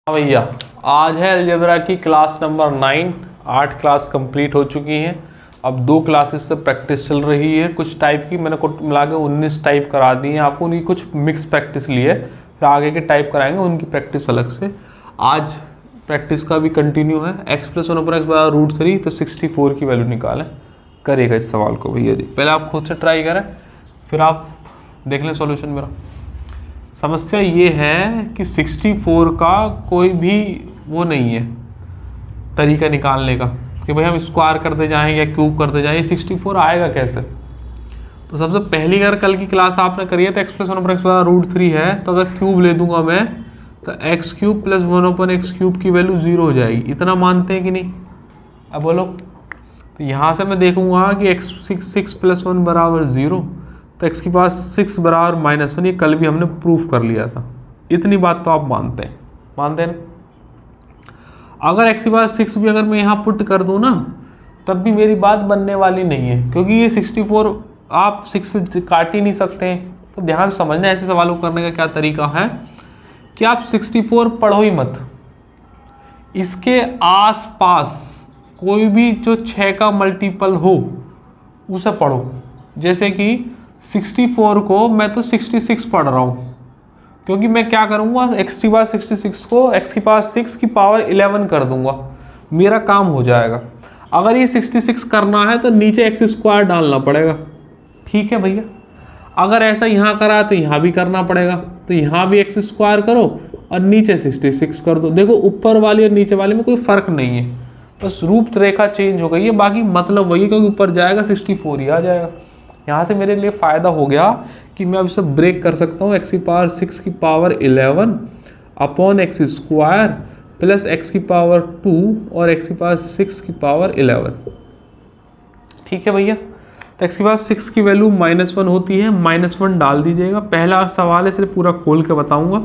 हाँ भैया, आज है अलजेब्रा की क्लास नंबर 9। 8 क्लास कंप्लीट हो चुकी हैं। अब 2 क्लासेस से प्रैक्टिस चल रही है कुछ टाइप की। मैंने कुल मिला के 19 टाइप करा दी हैं आपको। उनकी कुछ मिक्स प्रैक्टिस ली है, फिर आगे के टाइप कराएंगे उनकी प्रैक्टिस अलग से। आज प्रैक्टिस का भी कंटिन्यू है। x + 1/√3 तो 64 की वैल्यू निकालें। करेगा इस सवाल को भैया जी। पहले आप खुद से ट्राई करें, फिर आप देख लें सॉल्यूशन मेरा। समस्या ये है कि 64 का कोई भी वो नहीं है तरीका निकालने का कि भाई हम स्क्वायर करते जाएं या क्यूब करते जाएं। 64 आएगा कैसे? तो सबसे पहली अगर कल की क्लास आपने करी है तो x + 1/√3 है, तो अगर क्यूब ले दूंगा मैं तो x³ + 1/x³ की वैल्यू 0 हो जाएगी। इतना मानते हैं कि नहीं? अब बोलो। तो यहाँ से मैं देखूंगा कि x6 + 1 = 0, तो x की पास 6 = -1। ये कल भी हमने प्रूफ कर लिया था। इतनी बात तो आप मानते हैं। अगर x की पास 6 भी अगर मैं यहाँ पुट कर दूँ ना, तब भी मेरी बात बनने वाली नहीं है, क्योंकि ये 64 आप 6 से काट ही नहीं सकते हैं। तो ध्यान से समझना, ऐसे सवालों को करने का क्या तरीका है कि आप 64 पढ़ो ही मत। इसके आसपास कोई भी जो 6 का मल्टीपल हो उसे पढ़ो। जैसे कि 64 को मैं तो 66 पढ़ रहा हूँ, क्योंकि मैं क्या करूँगा, x की पास 66 को x की पास 6 की पावर 11 कर दूंगा, मेरा काम हो जाएगा। अगर ये 66 करना है तो नीचे x² डालना पड़ेगा। ठीक है भैया। अगर ऐसा यहाँ करा है तो यहाँ भी करना पड़ेगा, तो यहाँ भी x² करो और नीचे 66 कर दो। देखो ऊपर वाली और नीचे वाली में कोई फर्क नहीं है, बस रूपरेखा चेंज हो गई है, बाकी मतलब वही है, क्योंकि ऊपर जाएगा 64 ही आ जाएगा। यहाँ से मेरे लिए फ़ायदा हो गया कि मैं अब इसे ब्रेक कर सकता हूँ। x की पावर 6 की power 11 upon x² plus x की पावर 2 और x की पावर 6 की पावर 11। ठीक है भैया। तो x की पावर 6 की वैल्यू -1 होती है, -1 डाल दीजिएगा। पहला सवाल है, सिर्फ पूरा खोल के बताऊँगा,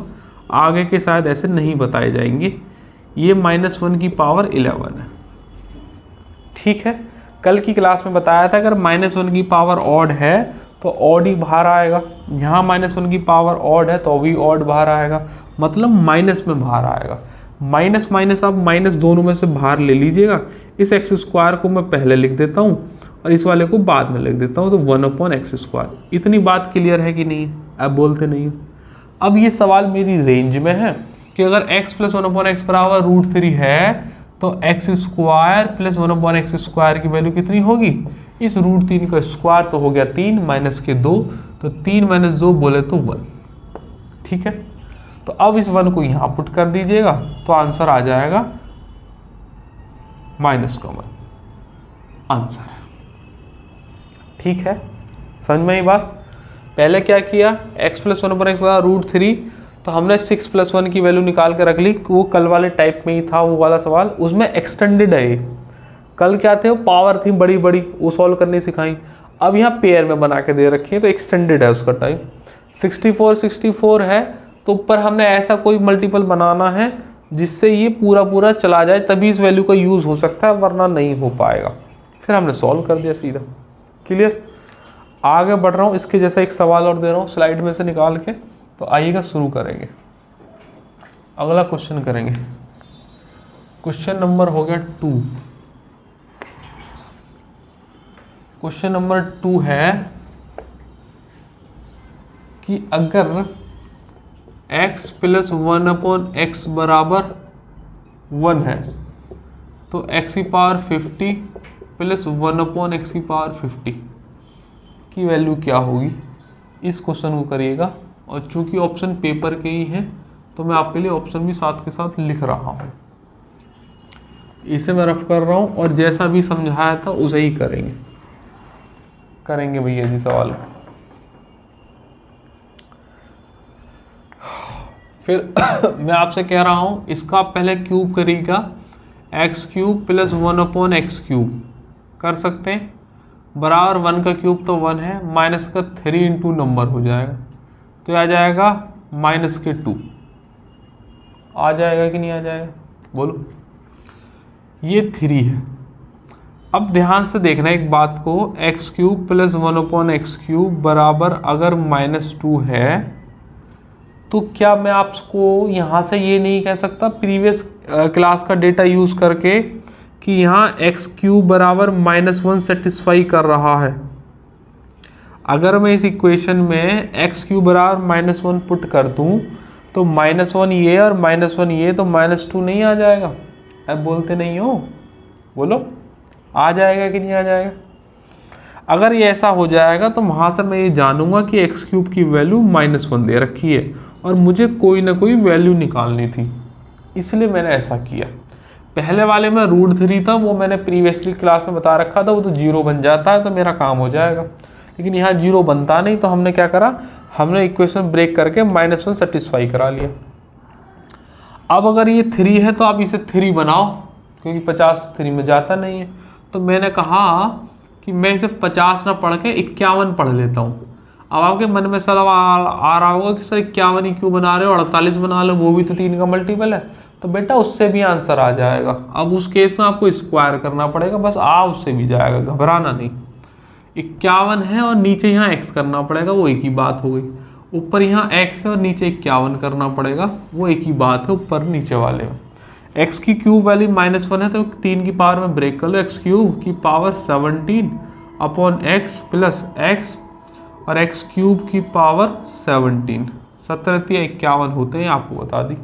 आगे के शायद ऐसे नहीं बताए जाएंगे। ये -1 की पावर 11 है। ठीक है। कल की क्लास में बताया था अगर -1 की पावर ऑड है तो ऑड ही बाहर आएगा। यहाँ -1 की पावर ऑड है तो भी ऑड बाहर आएगा, मतलब माइनस में बाहर आएगा। माइनस माइनस आप माइनस दोनों में से बाहर ले लीजिएगा। इस x² को मैं पहले लिख देता हूँ और इस वाले को बाद में लिख देता हूँ, तो 1/x²। इतनी बात क्लियर है कि नहीं? आप बोलते नहीं हो। अब ये सवाल मेरी रेंज में है कि अगर x + 1/x = है तो x² + 1/x² की वैल्यू कितनी होगी? इस √3 का स्क्वायर तो हो गया 3 माइनस के 2, तो 3 - 2 बोले तो 1। ठीक है। तो अब इस 1 को यहाँ पुट कर दीजिएगा तो आंसर आ जाएगा -1 आंसर। ठीक है, समझ में ही बात। पहले क्या किया, x + 1/x √3, तो हमने 6 + 1 की वैल्यू निकाल के रख ली। वो कल वाले टाइप में ही था वो वाला सवाल, उसमें एक्सटेंडेड है। कल क्या थे, वो पावर थी बड़ी बड़ी, वो सॉल्व करनी सिखाई। अब यहाँ पेयर में बना के दे रखी है तो एक्सटेंडेड है उसका टाइम। 64 है तो ऊपर हमने ऐसा कोई मल्टीपल बनाना है जिससे ये पूरा चला जाए, तभी इस वैल्यू का यूज़ हो सकता है, वरना नहीं हो पाएगा। फिर हमने सॉल्व कर दिया सीधा। क्लियर। आगे बढ़ रहा हूँ, इसके जैसा एक सवाल और दे रहा हूँ स्लाइड में से निकाल के। तो आइएगा शुरू करेंगे, अगला क्वेश्चन करेंगे। क्वेश्चन नंबर हो गया 2। क्वेश्चन नंबर 2 है कि अगर x + 1/x = 1 है तो x की पावर 50 + 1/x50 की वैल्यू क्या होगी? इस क्वेश्चन को करिएगा। और चूंकि ऑप्शन पेपर के ही हैं तो मैं आपके लिए ऑप्शन भी साथ के साथ लिख रहा हूँ। इसे मैं रफ कर रहा हूँ और जैसा भी समझाया था उसे ही करेंगे भैया जी सवाल। फिर मैं आपसे कह रहा हूँ इसका पहले क्यूब करिएगा। x³ + 1/x³ कर सकते हैं, बराबर 1 का क्यूब तो 1 है, माइनस का 3 × नंबर हो जाएगा, तो आ जाएगा -2। आ जाएगा कि नहीं आ जाएगा? बोलो। ये 3 है। अब ध्यान से देखना एक बात को, x³ + 1/x³ बराबर अगर -2 है तो क्या मैं आपको यहाँ से ये नहीं कह सकता प्रीवियस क्लास का डेटा यूज़ करके कि यहाँ एक्स क्यूब बराबर -1 सेटिस्फाई कर रहा है? अगर मैं इस इक्वेशन में एक्स क्यूब बराबर -1 पुट कर दूँ तो -1 ये और -1 ये, तो -2 नहीं आ जाएगा? अब बोलते नहीं हो, बोलो आ जाएगा कि नहीं आ जाएगा? अगर ये ऐसा हो जाएगा तो वहाँ से मैं ये जानूंगा कि एक्स क्यूब की वैल्यू -1 दे रखी है और मुझे कोई ना कोई वैल्यू निकालनी थी, इसलिए मैंने ऐसा किया। पहले वाले में √3 था, वो मैंने प्रीवियसली क्लास में बता रखा था, वो तो 0 बन जाता है तो मेरा काम हो जाएगा। लेकिन यहाँ 0 बनता नहीं, तो हमने क्या करा, हमने इक्वेशन ब्रेक करके -1 सेटिस्फाई करा लिया। अब अगर ये 3 है तो आप इसे 3 बनाओ, क्योंकि 50 तो 3 में जाता नहीं है। तो मैंने कहा कि मैं सिर्फ 50 ना पढ़ के 51 पढ़ लेता हूँ। अब आपके मन में सवाल आ रहा होगा कि सर 51 ही क्यों बना रहे हो, 48 बना लो, वो भी तो 3 का मल्टीपल है। तो बेटा उससे भी आंसर आ जाएगा। अब उस केस में आपको स्क्वायर करना पड़ेगा, बस उससे भी जाएगा, घबराना नहीं। 51 है और नीचे यहाँ x करना पड़ेगा, वो एक ही बात हो गई। ऊपर यहाँ x है और नीचे 51 करना पड़ेगा, वो एक ही बात है ऊपर नीचे वाले में। x की क्यूब वैल्यू -1 है तो 3 की पावर में ब्रेक कर लो, x क्यूब की power 17 upon x plus x और x क्यूब की पावर 17, 17 या 51 होते हैं, आपको बता दी।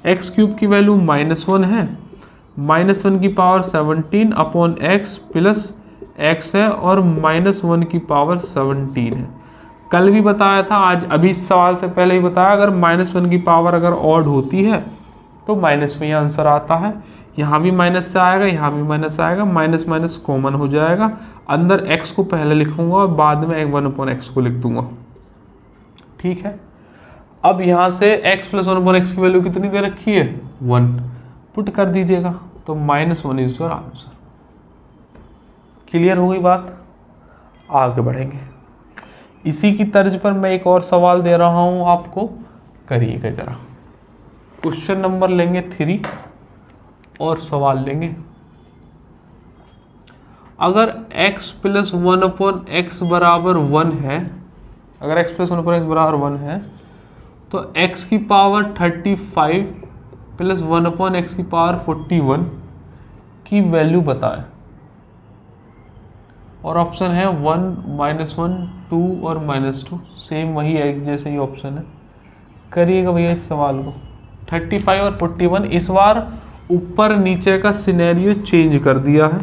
x क्यूब की वैल्यू -1 है, -1 की power 17 upon x plus x है और -1 की पावर 17 है। कल भी बताया था, आज अभी इस सवाल से पहले ही बताया, अगर -1 की पावर अगर ऑड होती है तो माइनस में ही आंसर आता है। यहाँ भी माइनस से आएगा, यहाँ भी माइनस आएगा, माइनस माइनस कॉमन हो जाएगा। अंदर x को पहले लिखूंगा और बाद में 1/x को लिख दूंगा, ठीक है। अब यहाँ से x प्लस 1/x की वैल्यू कितनी दे रखी है, 1, पुट कर दीजिएगा, तो -1 इज योर आंसर। क्लियर हो गई बात? आगे बढ़ेंगे। इसी की तर्ज पर मैं एक और सवाल दे रहा हूँ आपको, करिएगा जरा। क्वेश्चन नंबर लेंगे 3 और सवाल लेंगे। अगर x प्लस 1/x बराबर 1 है, अगर x प्लस 1/x बराबर 1 है तो x की पावर 35 प्लस 1/x की पावर 41 की वैल्यू बताएं। और ऑप्शन है 1, -1, 2 और -2, सेम वही है जैसे ही ऑप्शन है। करिएगा भैया इस सवाल को। 35 और 41, इस बार ऊपर नीचे का सिनेरियो चेंज कर दिया है,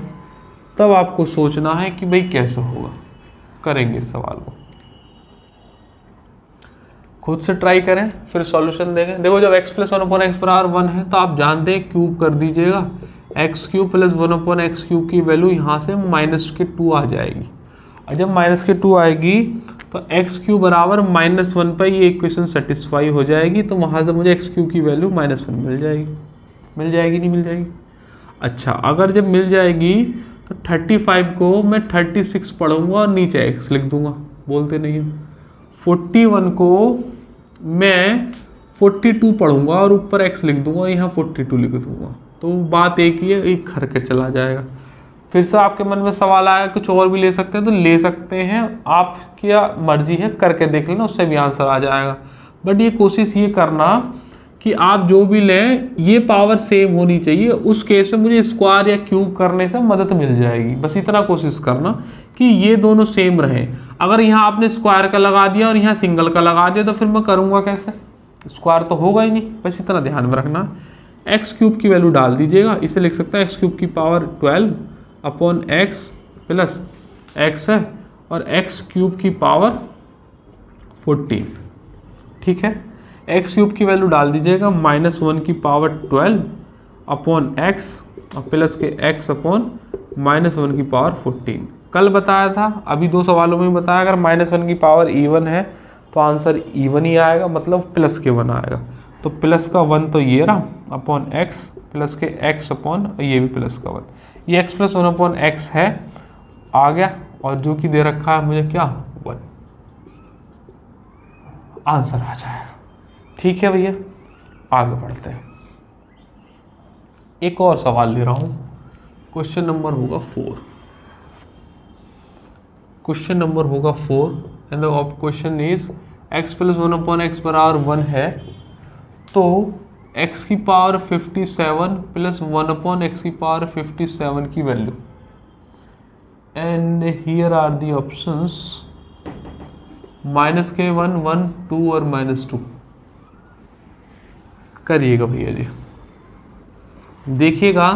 तब आपको सोचना है कि भाई कैसे होगा। करेंगे इस सवाल को, खुद से ट्राई करें, फिर सॉल्यूशन देखें। देखो जब x प्लस 1/x बराबर 1 है तो आप जानते हैं क्यूब कर दीजिएगा, x cube plus 1/x cube की वैल्यू यहाँ से -2 आ जाएगी। और जब -2 आएगी तो x क्यूब बराबर -1 पर ये इक्वेशन सेटिस्फाई हो जाएगी, तो वहाँ से मुझे x क्यूब की वैल्यू -1 मिल जाएगी। मिल जाएगी नहीं मिल जाएगी? अच्छा, अगर जब मिल जाएगी तो 35 को मैं 36 पढ़ूंगा और नीचे x लिख दूंगा, बोलते नहीं हो। 41 को मैं 42 पढ़ूंगा और ऊपर x लिख दूंगा, यहाँ 42 लिख दूंगा, तो बात एक ही है, एक घर के चला जाएगा। फिर से आपके मन में सवाल आया कुछ और भी ले सकते हैं तो ले सकते हैं, आपकी मर्जी है, करके देख लेना, उससे भी आंसर आ जाएगा। बट ये कोशिश ये करना कि आप जो भी लें ये पावर सेम होनी चाहिए, उस केस में मुझे स्क्वायर या क्यूब करने से मदद मिल जाएगी। बस इतना कोशिश करना कि ये दोनों सेम रहें। अगर यहाँ आपने स्क्वायर का लगा दिया और यहाँ सिंगल का लगा दिया तो फिर मैं करूँगा कैसे, स्क्वायर तो होगा ही नहीं। बस इतना ध्यान में रखना। एक्स क्यूब की वैल्यू डाल दीजिएगा, इसे लिख सकते हैं एक्स क्यूब की power 12 upon x plus x है और एक्स क्यूब की पावर 14, ठीक है। एक्स क्यूब की वैल्यू डाल दीजिएगा -1 की पावर 12 अपॉन एक्स और प्लस के एक्स अपॉन -1 की पावर 14। कल बताया था, अभी 2 सवालों में बताया, अगर -1 की पावर इवन है तो आंसर इवन ही आएगा, मतलब प्लस के 1 आएगा। तो प्लस का 1 तो ये रहा अपॉन एक्स प्लस के एक्स अपॉन ये भी प्लस का 1, ये एक्स प्लस 1 अपॉन एक्स है आ गया, और जो कि दे रखा है मुझे क्या 1, आंसर आ जाएगा। ठीक है भैया, आगे बढ़ते हैं। एक और सवाल ले रहा हूं, क्वेश्चन नंबर होगा 4। क्वेश्चन नंबर होगा 4 and the question is x plus 1/x बराबर 1 है, तो x की पावर 57 प्लस 1/x की पावर 57 की value, and here are the options -k1 1 2 और -2। करिएगा भैया जी, देखिएगा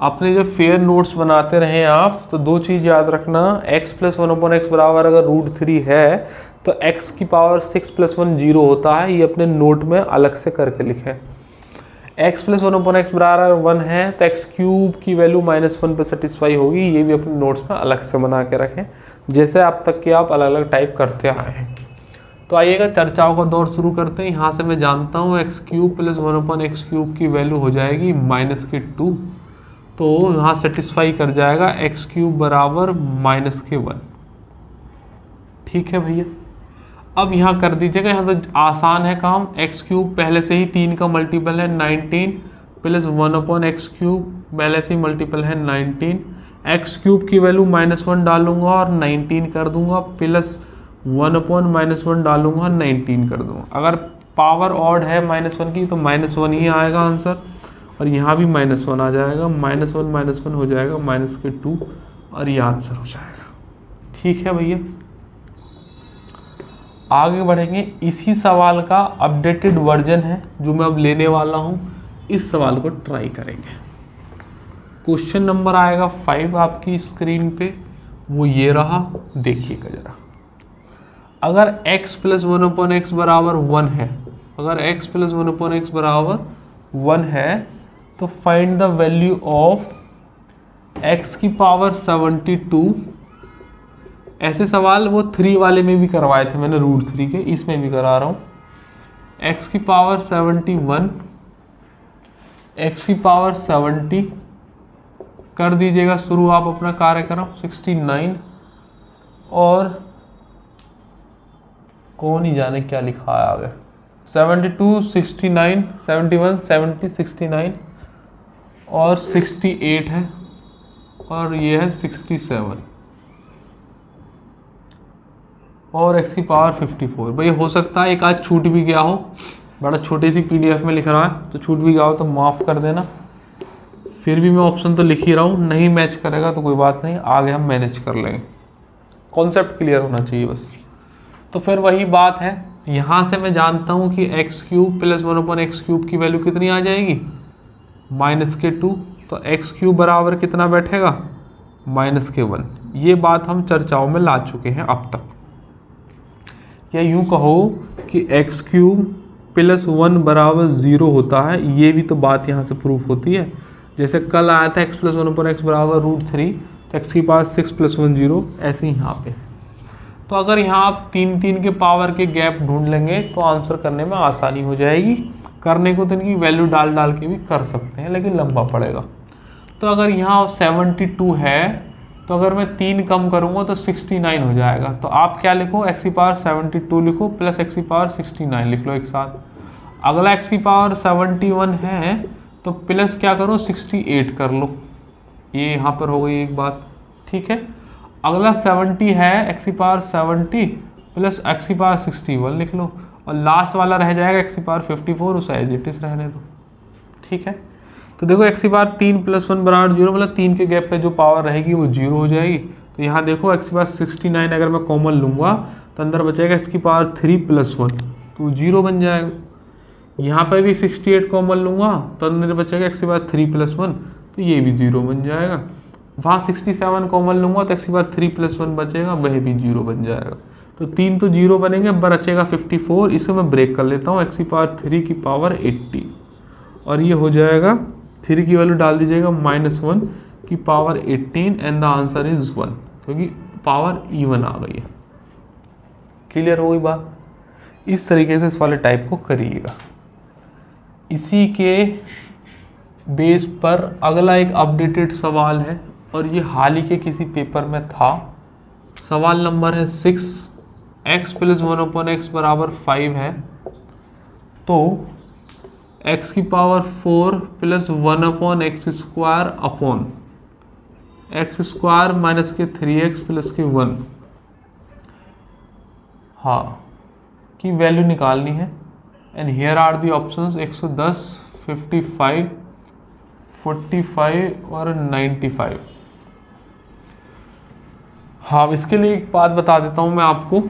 अपने जब फेयर नोट्स बनाते रहे आप तो दो चीज़ याद रखना, x प्लस 1/x बराबर अगर √3 है तो x की पावर 6 प्लस 1 0 होता है, ये अपने नोट में अलग से करके लिखें। x प्लस 1/x बराबर 1 है तो x क्यूब की वैल्यू -1 पे सेटिस्फाई होगी, ये भी अपने नोट्स में अलग से बना के रखें, जैसे अब तक के आप अलग अलग टाइप करते आए हैं। तो आइएगा चर्चाओं का दौर शुरू करते हैं। यहाँ से मैं जानता हूँ x cube plus 1/x cube की वैल्यू हो जाएगी -2, तो यहाँ सेटिस्फाई कर जाएगा x क्यूब बराबर -k1। ठीक है भैया, अब यहाँ कर दीजिएगा, यहाँ तो आसान है काम। x क्यूब पहले से ही 3 का मल्टीपल है 19 प्लस 1/x क्यूब पहले से ही मल्टीपल है 19, x क्यूब की वैल्यू -1 डालूंगा और 19 कर दूंगा, प्लस 1/-1 डालूंगा 19 कर दूंगा। अगर पावर ऑड है -1 की तो -1 ही आएगा आंसर, और यहाँ भी -1 आ जाएगा, -1 हो जाएगा -2, और ये आंसर हो जाएगा। ठीक है भैया, आगे बढ़ेंगे। इसी सवाल का अपडेटेड वर्जन है जो मैं अब लेने वाला हूँ, इस सवाल को ट्राई करेंगे। क्वेश्चन नंबर आएगा 5 आपकी स्क्रीन पे, वो ये रहा, देखिएगा जरा। अगर x प्लस 1/x बराबर 1 है, अगर x प्लस 1/x बराबर 1 है तो find the value of x की पावर 72। ऐसे सवाल वो 3 वाले में भी करवाए थे मैंने, √3 के, इसमें भी करा रहा हूँ। x की पावर 71, x की पावर 70 कर दीजिएगा शुरू आप अपना कार्यक्रम, 69, और कौन ही जाने क्या लिखा है आगे, 72 69 71 70 69 और 68 है, और ये है 67, और x की पावर 54। भाई हो सकता है एक आज छूट भी गया हो, बड़ा छोटी सी PDF में लिख रहा है तो छूट भी गया हो तो माफ़ कर देना, फिर भी मैं ऑप्शन तो लिख ही रहा हूँ। नहीं मैच करेगा तो कोई बात नहीं, आगे हम मैनेज कर लेंगे, कॉन्सेप्ट क्लियर होना चाहिए बस। तो फिर वही बात है, यहाँ से मैं जानता हूँ कि x cube plus 1/x cube की वैल्यू कितनी आ जाएगी, -k2, तो x क्यूब बराबर कितना बैठेगा, -k1। ये बात हम चर्चाओं में ला चुके हैं अब तक। या यूँ कहो कि x क्यूब प्लस 1 बराबर 0 होता है, ये भी तो बात यहाँ से प्रूफ होती है। जैसे कल आया था x प्लस 1/x बराबर √3, तो x की पावर 6 प्लस 1 0, ऐसे ही यहाँ पे। तो अगर यहाँ आप 3 के पावर के गैप ढूंढ लेंगे तो आंसर करने में आसानी हो जाएगी। करने को तो इनकी वैल्यू डाल डाल के भी कर सकते हैं, लेकिन लंबा पड़ेगा। तो अगर यहाँ 72 है तो अगर मैं 3 कम करूँगा तो 69 हो जाएगा। तो आप क्या लिखो, x की पावर 72 लिखो प्लस x की पावर 69 लिख लो एक साथ। अगला x की पावर 71 है तो प्लस क्या करो, 68 कर लो, ये यहाँ पर हो गई एक बात। ठीक है, अगला 70 है, x की पावर 70 प्लस x की पावर 61 लिख लो, और लास्ट वाला रह जाएगा x की पावर 54, उसे एज इट इज रहने दो। ठीक है, तो देखो x की पावर 3 प्लस 1 बराबर 0, मतलब 3 के गैप पे जो पावर रहेगी वो 0 हो जाएगी। तो यहाँ देखो x की पावर 69 अगर मैं कॉमन लूँगा तो अंदर बचेगा x की पावर 3 प्लस 1, तो 0 बन जाएगा। यहाँ पर भी 68 कॉमन लूँगा तो अंदर बचेगा x की पावर 3 प्लस 1, तो ये भी 0 बन जाएगा। वहाँ 67 कॉमन लूँगा तो x की पावर 3 प्लस 1 बचेगा, वह भी 0 बन जाएगा। तो 3 तो 0 बनेंगे, बचेगा 54, इसे मैं ब्रेक कर लेता हूँ, x की पावर 3 की पावर 80, और ये हो जाएगा 3 की वैल्यू डाल दीजिएगा -1 की power 18, and the answer is 1, क्योंकि पावर इवन आ गई है। क्लियर हो गई बात? इस तरीके से इस वाले टाइप को करिएगा। इसी के बेस पर अगला एक अपडेटेड सवाल है, और ये हाल ही के किसी पेपर में था। सवाल नंबर है 6, x प्लस 1/x बराबर 5 है, तो x की power 4 plus 1/x square upon x square minus के 3x प्लस के 1, हाँ की वैल्यू निकालनी है। And here are the options 110, 55, 45 और 95। हाँ, इसके लिए एक बात बता देता हूँ मैं आपको,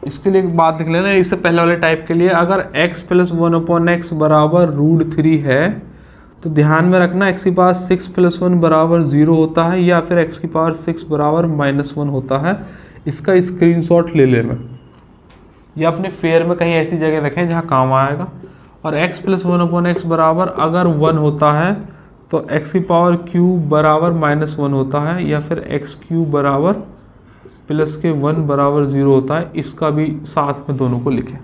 इसके लिए एक बात लिख लेना। इससे पहले वाले टाइप के लिए अगर x प्लस 1/x बराबर √3 है तो ध्यान में रखना x की पावर 6 + 1 बराबर 0 होता है, या फिर x की पावर 6 बराबर -1 होता है। इसका स्क्रीनशॉट ले लेना या अपने फेयर में कहीं ऐसी जगह रखें जहाँ काम आएगा। और x प्लस 1/x बराबर अगर 1 होता है तो x की पावर क्यूब बराबर -1 होता है, या फिर x क्यूब बराबर प्लस के 1 बराबर 0 होता है। इसका भी साथ में दोनों को लिखें,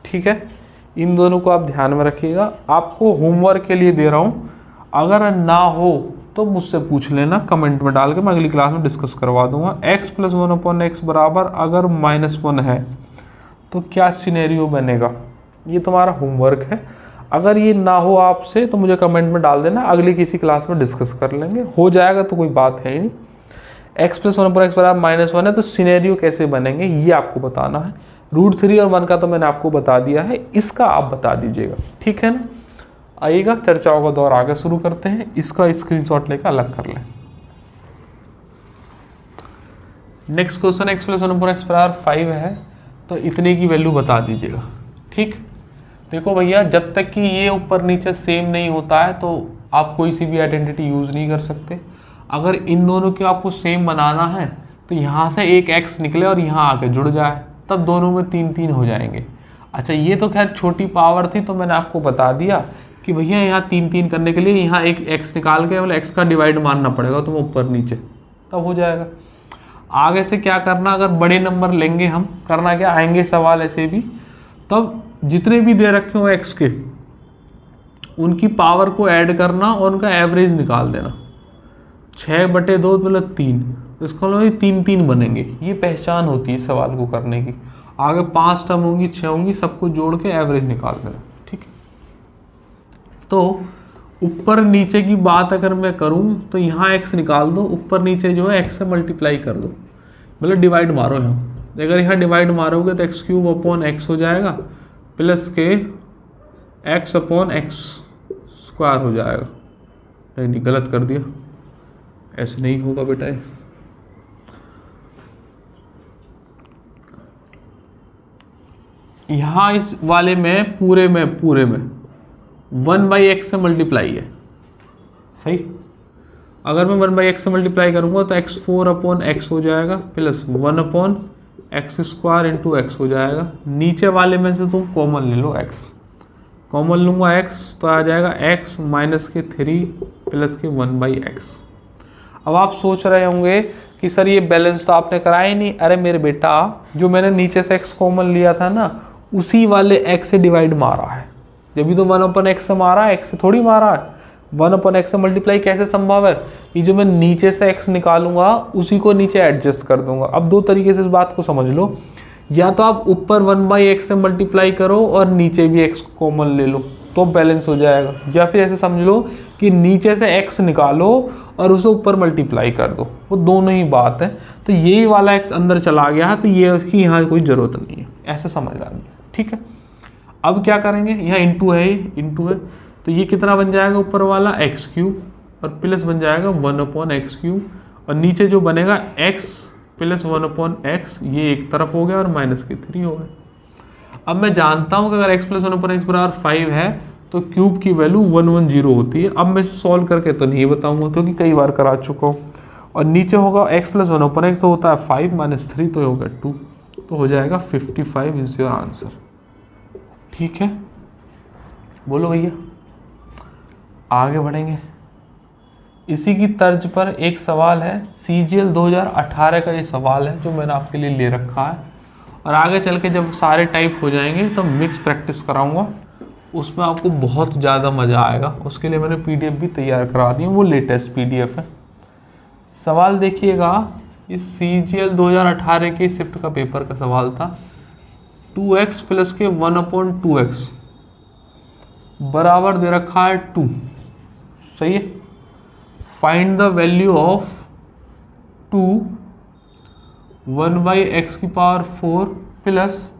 ठीक है। इन दोनों को आप ध्यान में रखिएगा। आपको होमवर्क के लिए दे रहा हूँ, अगर ना हो तो मुझसे पूछ लेना कमेंट में डाल के, मैं अगली क्लास में डिस्कस करवा दूंगा। x प्लस 1/x बराबर अगर -1 है तो क्या सिनेरियो बनेगा, ये तुम्हारा होमवर्क है। अगर ये ना हो आपसे तो मुझे कमेंट में डाल देना, अगली किसी क्लास में डिस्कस कर लेंगे। हो जाएगा तो कोई बात है ही नहीं। x प्लस 1/x बराबर -1 है तो सिनेरियो कैसे बनेंगे ये आपको बताना है। √3 और 1 का तो मैंने आपको बता दिया है, इसका आप बता दीजिएगा, ठीक है ना। आइएगा, चर्चाओं का दौर आगे शुरू करते हैं। इसका स्क्रीनशॉट लेकर अलग कर लें। Next question, x plus 1/x बराबर 5 है तो इतने की वैल्यू बता दीजिएगा, ठीक। देखो भैया, जब तक कि ये ऊपर नीचे सेम नहीं होता है तो आप कोई सी भी आइडेंटिटी यूज़ नहीं कर सकते। अगर इन दोनों को आपको सेम बनाना है तो यहाँ से एक x निकले और यहाँ आके जुड़ जाए, तब दोनों में 3-3 हो जाएंगे। अच्छा, ये तो खैर छोटी पावर थी तो मैंने आपको बता दिया कि भैया यहाँ 3-3 करने के लिए यहाँ एक x निकाल के मतलब x का डिवाइड मानना पड़ेगा, तो ऊपर नीचे तब हो जाएगा। आगे से क्या करना, अगर बड़े नंबर लेंगे हम, करना क्या, आएंगे सवाल ऐसे भी, तब जितने भी दे रखे हो x के उनकी पावर को ऐड करना और उनका एवरेज निकाल देना। 6/2 मतलब 3, तो इसका मतलब 3-3 बनेंगे। ये पहचान होती है सवाल को करने की। आगे 5 टर्म होंगी, 6 होंगी, सबको जोड़ के एवरेज निकाल देना, ठीक है। तो ऊपर नीचे की बात अगर मैं करूं तो यहाँ x निकाल दो, ऊपर नीचे जो है x से मल्टीप्लाई कर दो, मतलब डिवाइड मारो यहाँ। अगर यहाँ डिवाइड मारोगे तो x³ हो जाएगा, प्लस के x/x² हो जाएगा। नहीं, गलत कर दिया, ऐसे नहीं होगा बेटा। यहाँ इस वाले में पूरे में 1/x से मल्टीप्लाई है, सही। अगर मैं 1/x से मल्टीप्लाई करूंगा तो x4/x हो जाएगा, प्लस 1/x² इंटू x हो जाएगा। नीचे वाले में से तुम कॉमन ले लो, x कॉमन लूंगा, x तो आ जाएगा x माइनस के 3 प्लस के 1/x। अब आप सोच रहे होंगे कि सर ये बैलेंस तो आपने कराया ही नहीं। अरे मेरे बेटा, जो मैंने नीचे से x कॉमन लिया था ना, उसी वाले x से डिवाइड मारा है। जब भी तो 1/x से मारा है, x से थोड़ी मारा है। 1/x से मल्टीप्लाई कैसे संभव है, ये जो मैं नीचे से x निकालूंगा उसी को नीचे एडजस्ट कर दूंगा। अब दो तरीके से इस बात को समझ लो, या तो आप ऊपर 1/x से मल्टीप्लाई करो और नीचे भी x कॉमन ले लो तो बैलेंस हो जाएगा, या फिर ऐसे समझ लो कि नीचे से x निकालो और उसे ऊपर मल्टीप्लाई कर दो, वो दोनों ही बात है। तो यही वाला x अंदर चला गया है तो ये उसकी यहाँ कोई ज़रूरत नहीं है, ऐसे समझ लेंगे, ठीक है। अब क्या करेंगे, यहाँ इंटू है, इंटू है, तो ये कितना बन जाएगा, ऊपर वाला x³ और प्लस बन जाएगा 1/x³ और नीचे जो बनेगा x प्लस 1/x, ये एक तरफ हो गया और माइनस के 3 हो गए। अब मैं जानता हूँ कि अगर x प्लस 1/x बराबर 5 है तो क्यूब की वैल्यू 110 होती है। अब मैं सॉल्व करके तो नहीं बताऊंगा क्योंकि कई बार करा चुका हूँ। और नीचे होगा x प्लस 1/x तो होता है 5 माइनस 3 तो होगा 2, तो हो जाएगा 55 इज योर आंसर, ठीक है। बोलो भैया, आगे बढ़ेंगे। इसी की तर्ज पर एक सवाल है, CGL 2018 का ये सवाल है जो मैंने आपके लिए ले रखा है। और आगे चल के जब सारे टाइप हो जाएंगे तो मिक्स प्रैक्टिस कराऊंगा, उसमें आपको बहुत ज़्यादा मज़ा आएगा। उसके लिए मैंने PDF भी तैयार करा दी है, वो लेटेस्ट PDF है। सवाल देखिएगा, इस CGL 2018 के शिफ्ट का पेपर का सवाल था। 2x प्लस के 1/2x बराबर दे रखा है 2, सही है। Find the value of 2 1/x⁴ plus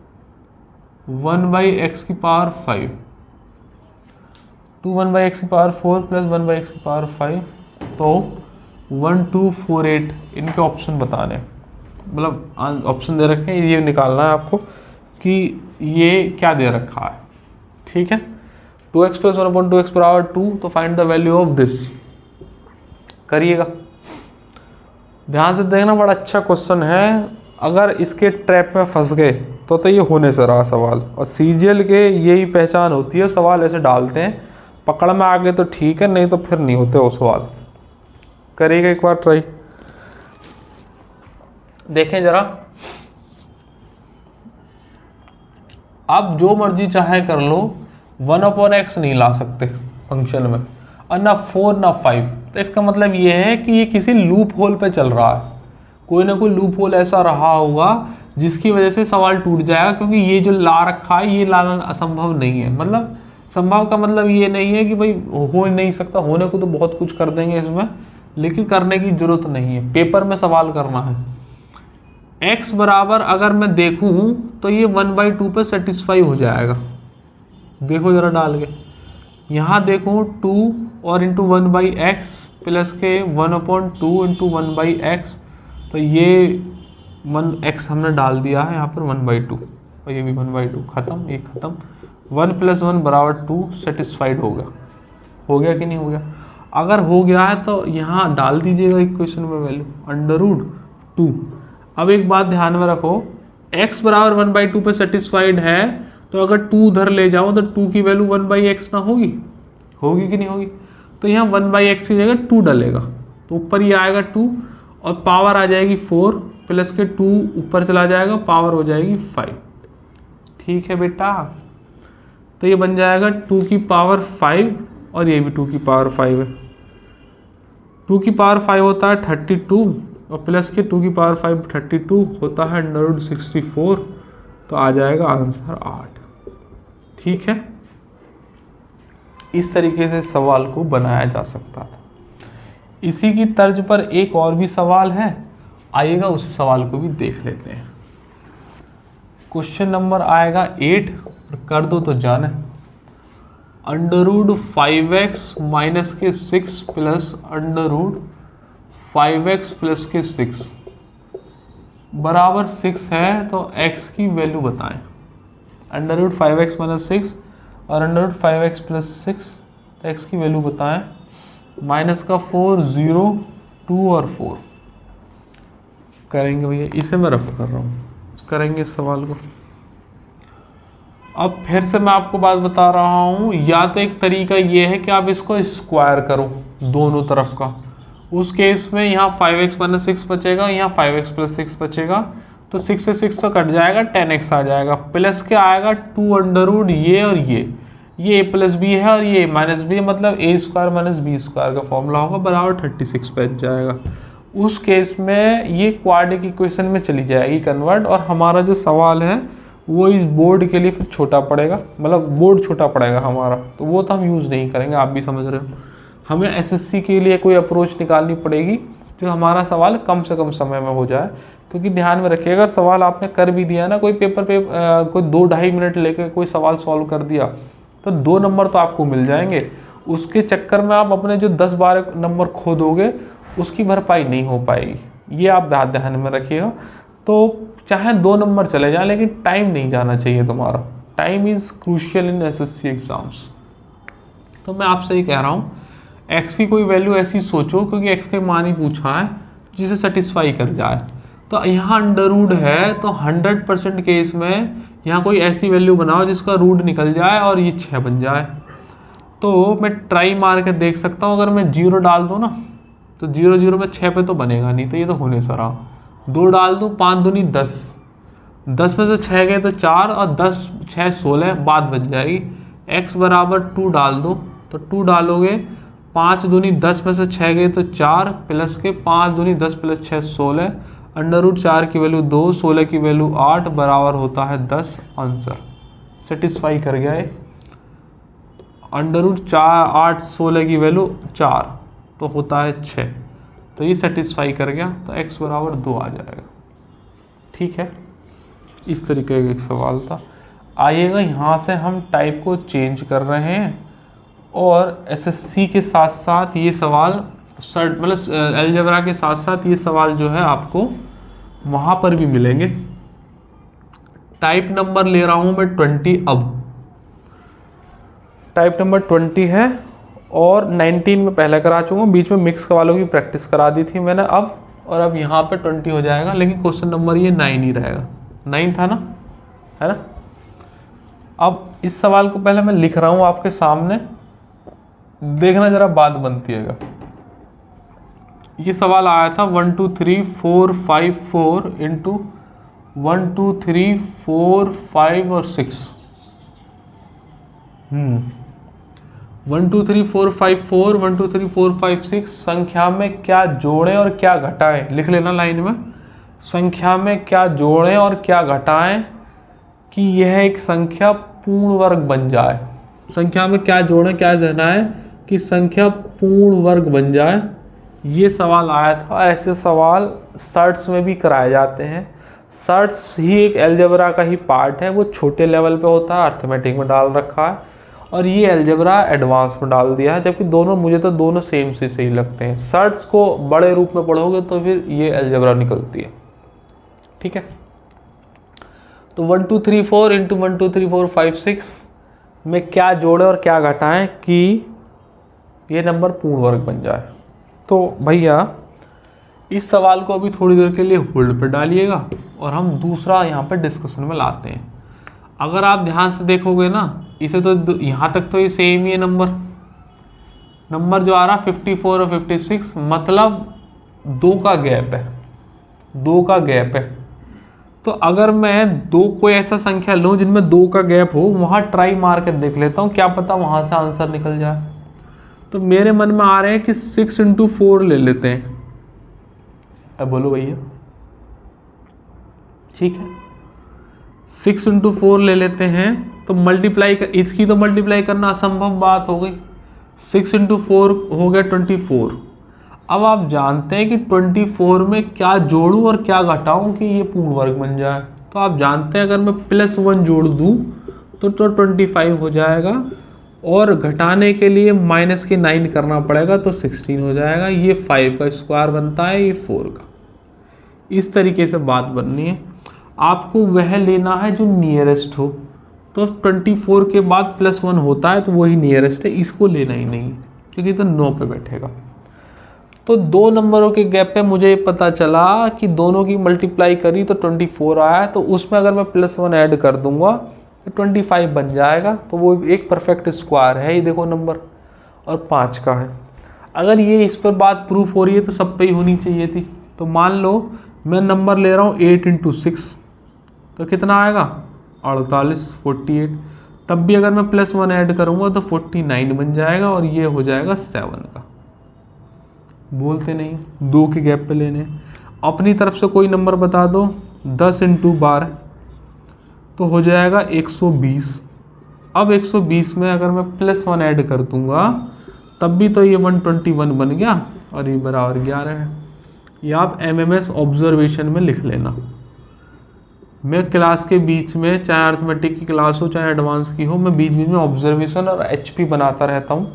1/x⁵, 1/x⁴ plus 1/x⁵, तो 1248 इनके ऑप्शन बताने, मतलब ऑप्शन दे रखे हैं, ये निकालना है आपको कि ये क्या दे रखा है। ठीक है, 2x + 1/2x = 2, तो find the value of this. करिएगा, ध्यान से देखना, बड़ा अच्छा क्वेश्चन है। अगर इसके ट्रैप में फंस गए तो ये होने से रहा सवाल, और सीजीएल के यही पहचान होती है, सवाल ऐसे डालते हैं, पकड़ में आ गए तो ठीक है, नहीं तो फिर नहीं होते वो सवाल। करिएगा एक बार ट्राई, देखें जरा। आप जो मर्जी चाहे कर लो, 1/x नहीं ला सकते फंक्शन में, और ना 4 ना 5। तो इसका मतलब ये है कि ये किसी लूप होल पे चल रहा है, कोई ना कोई लूप होल ऐसा रहा होगा जिसकी वजह से सवाल टूट जाएगा, क्योंकि ये जो ला रखा है ये लाना असंभव नहीं है। मतलब संभव का मतलब ये नहीं है कि भाई हो नहीं सकता, होने को तो बहुत कुछ कर देंगे इसमें, लेकिन करने की जरूरत नहीं है, पेपर में सवाल करना है। x बराबर अगर मैं देखूं तो ये 1/2 पे सेटिस्फाई हो जाएगा। देखो जरा डाल के, यहाँ देखो 2 और इंटू 1/x प्लस के 1/2 इंटू 1/x, तो ये 1x हमने डाल दिया है यहाँ पर 1/2, और ये भी 1/2, खत्म, ये खत्म। 1 + 1 = 2, सेटिस्फाइड हो गया कि नहीं हो गया? अगर हो गया है तो यहाँ डाल दीजिएगा इक्वेशन में वैल्यू √2। अब एक बात ध्यान में रखो, x बराबर 1/2 पे सेटिस्फाइड है, तो अगर 2 उधर ले जाओ तो 2 की वैल्यू 1/x ना होगी कि नहीं होगी? तो यहाँ 1/x की जगह 2 डलेगा, तो ऊपर ही आएगा 2, और पावर आ जाएगी 4 प्लस के 2 ऊपर चला जाएगा, पावर हो जाएगी 5। ठीक है बेटा, तो ये बन जाएगा 2 की पावर 5, और ये भी 2 की पावर 5 है। 2 की पावर 5 होता है 32, और प्लस के 2 की पावर 5 32 होता है √64, तो आ जाएगा आंसर 8। ठीक है, इस तरीके से सवाल को बनाया जा सकता था। इसी की तर्ज पर एक और भी सवाल है, आइएगा उस सवाल को भी देख लेते हैं। क्वेश्चन नंबर आएगा 8, कर दो तो जाने। √5x माइनस के 6 प्लस √5x प्लस के 6 बराबर 6 है, तो x की वैल्यू बताएं। √5x माइनस 6 और √5x प्लस 6, तो x की वैल्यू बताएं। माइनस का 4, 0, 2 और 4 करेंगे भैया, इसे मैं रफ कर रहा हूँ, करेंगे इस सवाल को। अब फिर से मैं आपको बात बता रहा हूँ, या तो एक तरीका ये है कि आप इसको स्क्वायर करो दोनों तरफ का, उस केस में यहाँ 5x माइनस 6 बचेगा, यहाँ 5x प्लस 6 बचेगा, तो 6 से 6 तो कट जाएगा, 10x आ जाएगा, प्लस के आएगा 2 ये और ये a प्लस बी है और ये माइनस बी है, मतलब a² माइनस b² का फॉर्मूला होगा, बराबर 36 बच जाएगा। उस केस में ये क्वाड्रेटिक इक्वेशन में चली जाएगी कन्वर्ट, और हमारा जो सवाल है वो इस बोर्ड के लिए फिर छोटा पड़ेगा, मतलब बोर्ड छोटा पड़ेगा हमारा, तो वो तो हम यूज़ नहीं करेंगे, आप भी समझ रहे हो। हमें एसएससी के लिए कोई अप्रोच निकालनी पड़ेगी जो हमारा सवाल कम से कम समय में हो जाए, क्योंकि ध्यान में रखिएगा, अगर सवाल आपने कर भी दिया ना, कोई पेपर पे कोई 2-2.5 मिनट लेकर कोई सवाल सॉल्व कर दिया, तो 2 नंबर तो आपको मिल जाएंगे। उसके चक्कर में आप अपने जो 10-12 नंबर खो दोगे, उसकी भरपाई नहीं हो पाएगी, ये आप ध्यान में रखिएगा। तो चाहे 2 नंबर चले जाए, लेकिन टाइम नहीं जाना चाहिए तुम्हारा। Time is crucial in SSC exams. तो मैं आपसे ये कह रहा हूँ, x की कोई वैल्यू ऐसी सोचो, क्योंकि x के मान ही पूछा है, जिसे सेटिस्फाई कर जाए। तो यहाँ अंडर है, तो 100% केस में यहाँ कोई ऐसी वैल्यू बनाओ जिसका रूट निकल जाए और ये 6 बन जाए। तो मैं ट्राई मार के देख सकता हूँ, अगर मैं 0 डाल दूँ ना, तो 0 0 में 6 पे तो बनेगा नहीं, तो ये तो होने सा रहा। 2 डाल दूँ, 5 दूनी 10, 10 में से 6 गए तो 4, और 10 6 16 बात बच जाएगी। x बराबर 2 डाल दो, तो 2 डालोगे, 5 दूनी 10 में से 6 गए तो 4, प्लस के 5 दूनी 10 प्लस 6 16, √4 की वैल्यू 2, 16 की वैल्यू 8, बराबर होता है 10। आंसर सेटिस्फाई कर गया है। √4 8 16 की वैल्यू 4, तो होता है 6, तो ये सेटिस्फाई कर गया, तो x बराबर 2 आ जाएगा। ठीक है, इस तरीके का एक सवाल था। आइएगा यहाँ से हम टाइप को चेंज कर रहे हैं और एसएससी के साथ साथ ये सवाल मतलब अलजेब्रा के साथ साथ ये सवाल जो है आपको वहाँ पर भी मिलेंगे। टाइप नंबर ले रहा हूँ मैं 20, अब टाइप नंबर 20 है और 19 में पहले करा चुका हूँ, बीच में मिक्स वालों की प्रैक्टिस करा दी थी मैंने अब, और अब यहाँ पे 20 हो जाएगा, लेकिन क्वेश्चन नंबर ये 9 ही रहेगा। 9 था ना, है ना। अब इस सवाल को पहले मैं लिख रहा हूँ आपके सामने, देखना जरा बात बनती है। ये सवाल आया था 1 2 3 4 5 4 इंटू 1 2 3 4 5 और 6। 1 2 3 4 5 4 1 2 3 4 5 6 संख्या में क्या जोड़ें और क्या घटाएं, लिख लेना लाइन में। संख्या में क्या जोड़ें और क्या घटाएं कि यह एक संख्या पूर्ण वर्ग बन जाए। संख्या में क्या जोड़ें क्या घटाएं कि संख्या पूर्ण वर्ग बन जाए, ये सवाल आया था। ऐसे सवाल सर्ट्स में भी कराए जाते हैं। सर्ट्स ही एक अलजेब्रा का ही पार्ट है, वो छोटे लेवल पे होता है, अर्थमेटिक में डाल रखा है, और ये अलजेब्रा एडवांस में डाल दिया है, जबकि दोनों मुझे तो दोनों सेम से सही लगते हैं। सर्ट्स को बड़े रूप में पढ़ोगे तो फिर ये अलजेब्रा निकलती है, ठीक है। तो 1 2 3 4 इंटू 1 2 3 4 5 6 में क्या जोड़े और क्या घटाएं कि ये नंबर पूर्ण वर्ग बन जाए। तो भैया इस सवाल को अभी थोड़ी देर के लिए होल्ड पर डालिएगा और हम दूसरा यहाँ पर डिस्कशन में लाते हैं। अगर आप ध्यान से देखोगे ना, इसे तो यहाँ तक तो ये सेम ही है, नंबर जो आ रहा 54 और 56, मतलब 2 का गैप है, 2 का गैप है। तो अगर मैं कोई ऐसा संख्या लूँ जिनमें 2 का गैप हो, वहाँ ट्राई मार के देख लेता हूँ, क्या पता वहाँ से आंसर निकल जाए। तो मेरे मन में आ रहे हैं कि 6 इंटू 4 ले लेते हैं। अब बोलो भैया, ठीक है, 6 इंटू 4 ले लेते हैं। तो मल्टीप्लाई इसकी तो मल्टीप्लाई करना असंभव बात हो गई। 6 इंटू 4 हो गया 24। अब आप जानते हैं कि 24 में क्या जोड़ूं और क्या घटाऊं कि ये पूर्ण वर्ग बन जाए। तो आप जानते हैं अगर मैं +1 जोड़ दूं तो 25 हो जाएगा, और घटाने के लिए माइनस के 9 करना पड़ेगा तो 16 हो जाएगा। ये 5 का स्क्वायर बनता है, ये 4 का। इस तरीके से बात बननी है। आपको वह लेना है जो नियरेस्ट हो। तो 24 के बाद +1 होता है तो वही नियरेस्ट है, इसको लेना ही नहीं क्योंकि तो 9 पे बैठेगा। तो 2 नंबरों के गैप पे मुझे ये पता चला कि दोनों की मल्टीप्लाई करी तो 24 आया, तो उसमें अगर मैं +1 ऐड कर दूंगा तो 25 बन जाएगा। तो वो एक परफेक्ट स्क्वायर है, ये देखो नंबर, और 5 का है। अगर ये इस पर बात प्रूफ हो रही है तो सब पे ही होनी चाहिए थी। तो मान लो मैं नंबर ले रहा हूँ 8 इंटू 6, तो कितना आएगा 48, 48। तब भी अगर मैं +1 ऐड करूँगा तो 49 बन जाएगा, और ये हो जाएगा 7 का। बोलते नहीं, 2 के गैप पे लेने। अपनी तरफ से कोई नंबर बता दो। 10 इंटू 12 तो हो जाएगा 120। अब 120 में अगर मैं +1 ऐड कर दूंगा तब भी तो ये 121 बन गया, और ये बराबर 11 है। ये आप MMS ऑब्जर्वेशन में लिख लेना। मैं क्लास के बीच में, चाहे अर्थमेटिक की क्लास हो चाहे एडवांस की हो, मैं बीच बीच में ऑब्जर्वेशन और HP बनाता रहता हूँ।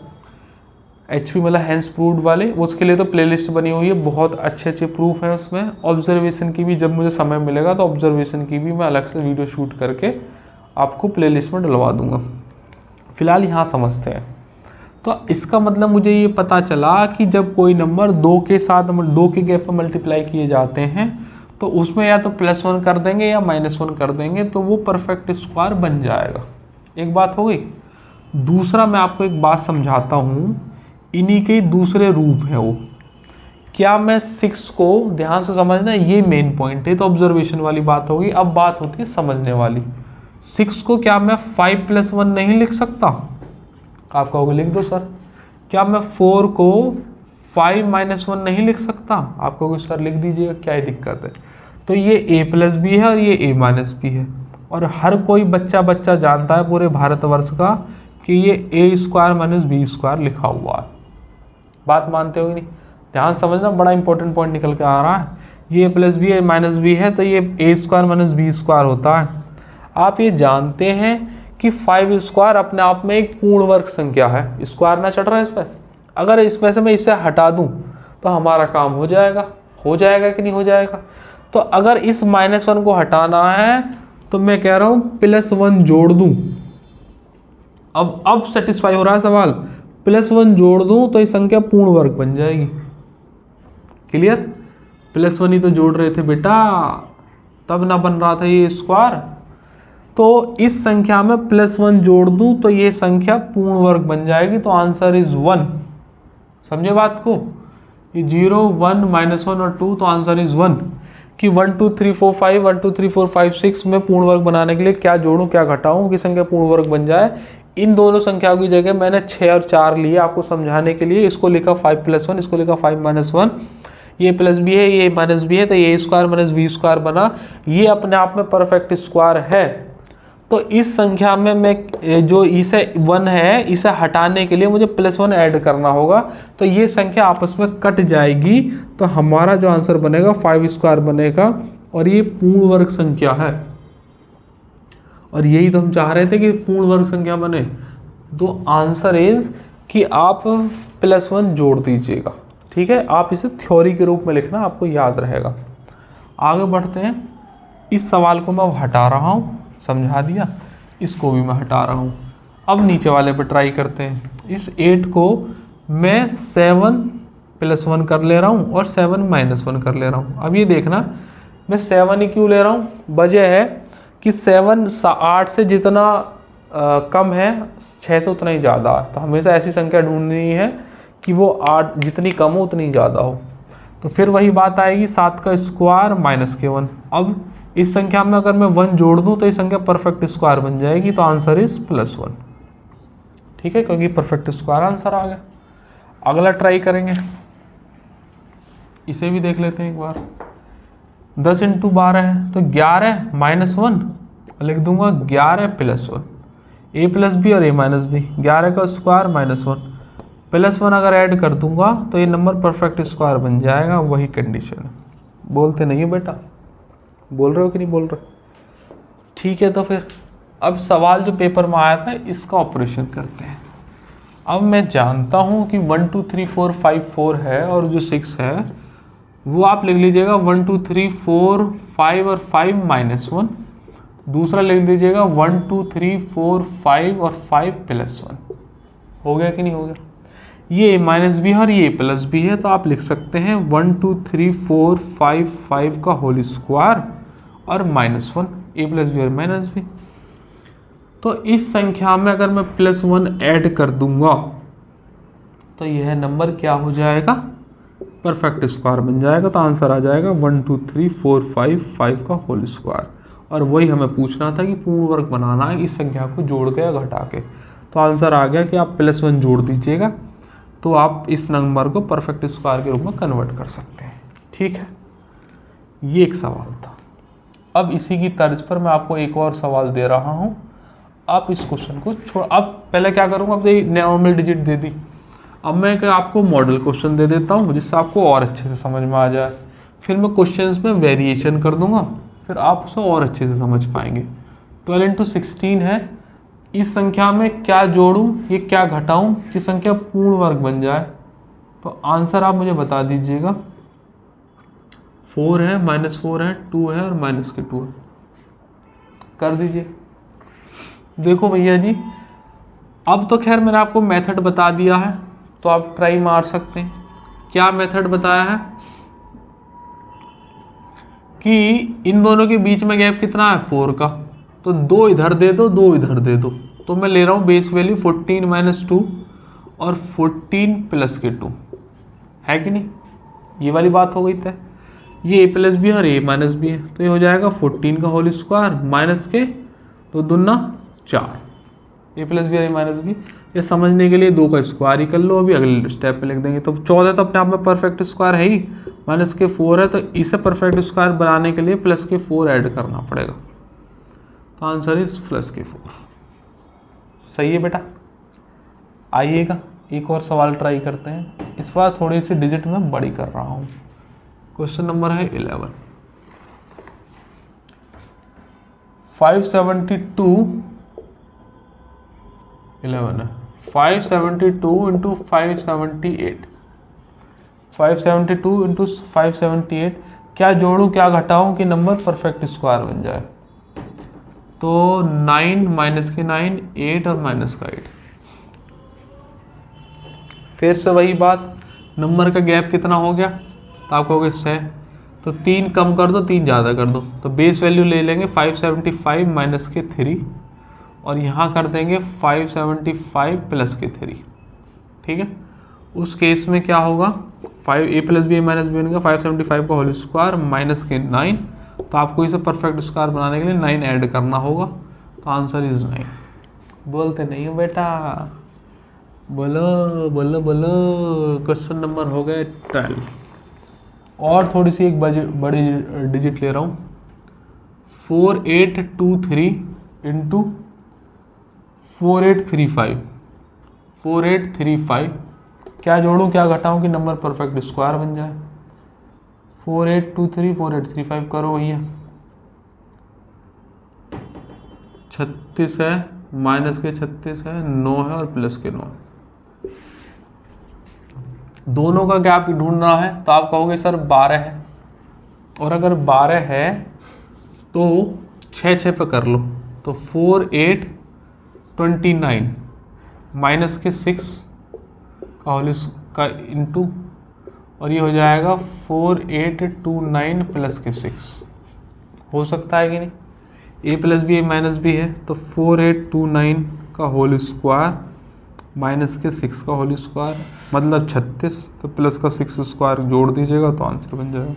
HP मतलब हैंड्स प्रूव्ड वाले, उसके लिए तो प्लेलिस्ट बनी हुई है, बहुत अच्छे अच्छे प्रूफ हैं उसमें। ऑब्जर्वेशन की भी जब मुझे समय मिलेगा तो ऑब्जर्वेशन की भी मैं अलग से वीडियो शूट करके आपको प्लेलिस्ट में डलवा दूंगा। फिलहाल यहाँ समझते हैं। तो इसका मतलब मुझे ये पता चला कि जब कोई नंबर 2 के साथ 2 के गैप पर मल्टीप्लाई किए जाते हैं तो उसमें या तो +1 कर देंगे या -1 कर देंगे, तो वो परफेक्ट स्क्वायर बन जाएगा। एक बात हो गई। दूसरा मैं आपको एक बात समझाता हूँ, इन्हीं के दूसरे रूप हैं वो। क्या मैं 6 को, ध्यान से समझना, ये मेन पॉइंट है, तो ऑब्जर्वेशन वाली बात होगी। अब बात होती है समझने वाली। 6 को क्या मैं 5 + 1 नहीं लिख सकता? आप कहोगे लिख दो सर। क्या मैं 4 को 5 - 1 नहीं लिख सकता? आप कहोगे सर लिख दीजिएगा, क्या ही दिक्कत है। तो ये A+ भी है और ये A- भी है, और हर कोई बच्चा जानता है पूरे भारतवर्ष का कि ये A² - B² लिखा हुआ है। बात मानते हो कि नहीं? ध्यान समझना, बड़ा इंपॉर्टेंट पॉइंट निकल के आ रहा है ये प्लस बी है माइनस बी है, तो ये ए स्क्वायर माइनस बी स्क्वायर होता है। आप ये जानते हैं कि 5 स्क्वायर अपने आप में एक पूर्ण वर्ग संख्या है, स्क्वायर ना चढ़ रहा है इस पर। अगर इसमें से मैं इसे हटा दूं तो हमारा काम हो जाएगा कि नहीं हो जाएगा। तो अगर इस -1 को हटाना है तो मैं कह रहा हूं +1 जोड़ दूं। अब सेटिस्फाई हो रहा है सवाल। +1 जोड़ दूं तो ये संख्या पूर्ण वर्ग बन जाएगी। क्लियर? +1 ही तो जोड़ रहे थे बेटा, तब ना बन रहा था ये स्क्वायर। तो इस संख्या में +1 जोड़ दूं तो ये संख्या पूर्ण वर्ग बन जाएगी। तो आंसर इज 1। समझे बात को? ये 0, 1, -1 और 2, तो आंसर इज 1। कि 1 2 3 4 5 1 2 3 4 5 6 में पूर्ण वर्ग बनाने के लिए क्या जोड़ूं क्या घटाऊं कि संख्या पूर्ण वर्ग बन जाए। इन दोनों संख्याओं की जगह मैंने 6 और 4 लिए आपको समझाने के लिए। इसको लिखा 5 + 1, इसको लिखा 5 - 1। ये प्लस बी है, ये माइनस बी है, तो ये स्क्वायर माइनस बी स्क्वायर बना। ये अपने आप में परफेक्ट स्क्वायर है। तो इस संख्या में मैं जो इसे 1 है, इसे हटाने के लिए मुझे +1 ऐड करना होगा। तो ये संख्या आपस में कट जाएगी, तो हमारा जो आंसर बनेगा 5 स्क्वायर बनेगा। और ये पूर्ण वर्ग संख्या है, और यही तो हम चाह रहे थे कि पूर्ण वर्ग संख्या बने। तो आंसर इज कि आप +1 जोड़ दीजिएगा। ठीक है, आप इसे थ्योरी के रूप में लिखना, आपको याद रहेगा। आगे बढ़ते हैं। इस सवाल को मैं हटा रहा हूँ, समझा दिया। इसको भी मैं हटा रहा हूँ। अब नीचे वाले पे ट्राई करते हैं। इस 8 को मैं 7 + 1 कर ले रहा हूँ और 7 - 1 कर ले रहा हूँ। अब ये देखना, मैं 7 ही क्यों ले रहा हूँ? वजह है कि 7 8 से जितना कम है 6 से उतना ही ज़्यादा है। तो हमेशा ऐसी संख्या ढूंढनी है कि वो 8 जितनी कम हो उतनी ज़्यादा हो। तो फिर वही बात आएगी 7 का स्क्वायर -1। अब इस संख्या में अगर मैं 1 जोड़ दूं तो ये संख्या परफेक्ट स्क्वायर बन जाएगी। तो आंसर इज +1। ठीक है, क्योंकि परफेक्ट स्क्वायर आंसर आ गया। अगला ट्राई करेंगे, इसे भी देख लेते हैं एक बार। 10 × 12 है, तो 11 - 1 लिख दूंगा 11 + 1। a + b और a - b, 11 का स्क्वायर -1 +1 अगर ऐड कर दूंगा तो ये नंबर परफेक्ट स्क्वायर बन जाएगा। वही कंडीशन है। बोलते नहीं हो बेटा? बोल रहे हो कि नहीं बोल रहे? ठीक है, तो फिर अब सवाल जो पेपर में आया था इसका ऑपरेशन करते हैं। अब मैं जानता हूं कि 1 2 3 4 5 4 है, और जो 6 है वो आप लिख लीजिएगा 1 2 3 4 5 और 5 -1। दूसरा लिख दीजिएगा 1 2 3 4 5 और 5 +1। हो गया कि नहीं हो गया? ये -b है और ये +b है, तो आप लिख सकते हैं 1 2 3 4 5 5 का होल स्क्वायर और -1, a + b और -b। तो इस संख्या में अगर मैं +1 ऐड कर दूंगा तो यह नंबर क्या हो जाएगा? परफेक्ट स्क्वायर बन जाएगा। तो आंसर आ जाएगा 1 2 3 4 5 5 का होल स्क्वायर। और वही हमें पूछना था कि पूर्ण वर्ग बनाना है इस संख्या को जोड़ के या घटा के। तो आंसर आ गया कि आप +1 जोड़ दीजिएगा, तो आप इस नंबर को परफेक्ट स्क्वायर के रूप में कन्वर्ट कर सकते हैं। ठीक है, ये एक सवाल था। अब इसी की तर्ज पर मैं आपको एक और सवाल दे रहा हूं। आप इस क्वेश्चन को छोड़, अब पहले क्या करूंगा, अब नॉर्मल डिजिट दे दी। अब मैं आपको मॉडल क्वेश्चन दे देता हूं जिससे आपको और अच्छे से समझ में आ जाए। फिर मैं क्वेश्चंस में वेरिएशन कर दूंगा, फिर आप उसे और अच्छे से समझ पाएंगे। 12 × 16 है। इस संख्या में क्या जोड़ूं, ये क्या घटाऊं कि संख्या पूर्ण वर्ग बन जाए। तो आंसर आप मुझे बता दीजिएगा। 4 है, -4 है, 2 है और -2 है। कर दीजिए। देखो भैया जी, अब तो खैर मैंने आपको मेथड बता दिया है, तो आप ट्राई मार सकते हैं। क्या मेथड बताया है कि इन दोनों के बीच में गैप कितना है? 4 का। तो 2 इधर दे दो, 2 इधर दे दो। तो मैं ले रहा हूँ बेस वैल्यू 14 - 2 और 14 + 2 है कि नहीं? ये वाली बात हो गई तय। ये a + b और a - b है, तो ये हो जाएगा 14 का होल स्क्वायर माइनस के 2 दूना 4, a + b और a - b। ये समझने के लिए 2 का स्क्वायर ही कर लो, अभी अगले स्टेप में लिख देंगे। तो 14 तो अपने आप में परफेक्ट स्क्वायर है ही, -4 है, तो इसे परफेक्ट स्क्वायर बनाने के लिए +4 ऐड करना पड़ेगा। तो आंसर इज +4। सही है बेटा? आइएगा एक और सवाल ट्राई करते हैं। इस बार थोड़ी सी डिजिट में बड़ी कर रहा हूँ। क्वेश्चन नंबर है 11। 572 11 है। 572 इंटू 578, 572 इंटू 578, क्या जोड़ूं क्या घटाऊं कि नंबर परफेक्ट स्क्वायर बन जाए? तो 9 माइनस के 9, 8 और माइनस का 8। फिर से वही बात, नंबर का गैप कितना हो गया? तो आप कहोगे 6, तो 3 कम कर दो, 3 ज़्यादा कर दो, तो बेस वैल्यू ले लेंगे 575 माइनस के 3 और यहाँ कर देंगे 575 प्लस के 3। ठीक है, उस केस में क्या होगा? 5a plus B minus B बनेगा 575 का होल स्क्वायर माइनस के 9, तो आपको इसे परफेक्ट स्क्वायर बनाने के लिए 9 ऐड करना होगा, तो आंसर इज 9। बोलते नहीं हो बेटा, बोलो बोलो बोलो। क्वेश्चन नंबर हो गए 12। और थोड़ी सी एक बड़ी डिजिट ले रहा हूँ, 4823 इंटू 4835, 4835, क्या जोड़ूं क्या घटाऊं कि नंबर परफेक्ट स्क्वायर बन जाए? 4823 4835 करो भैया। 36 है, माइनस के 36 है, 9 है और प्लस के 9। दोनों का गैप ढूंढना है, तो आप कहोगे सर 12 है, और अगर 12 है तो 6 पे कर लो, तो 4829 माइनस के 6 का होल का इंटू, और ये हो जाएगा 4829 प्लस के 6। हो सकता है कि नहीं? ए प्लस बी माइनस बी है, तो 4829 का होल स्क्वायर माइनस के 6 का होल स्क्वायर मतलब 36, तो प्लस का 6 स्क्वायर जोड़ दीजिएगा तो आंसर बन जाएगा।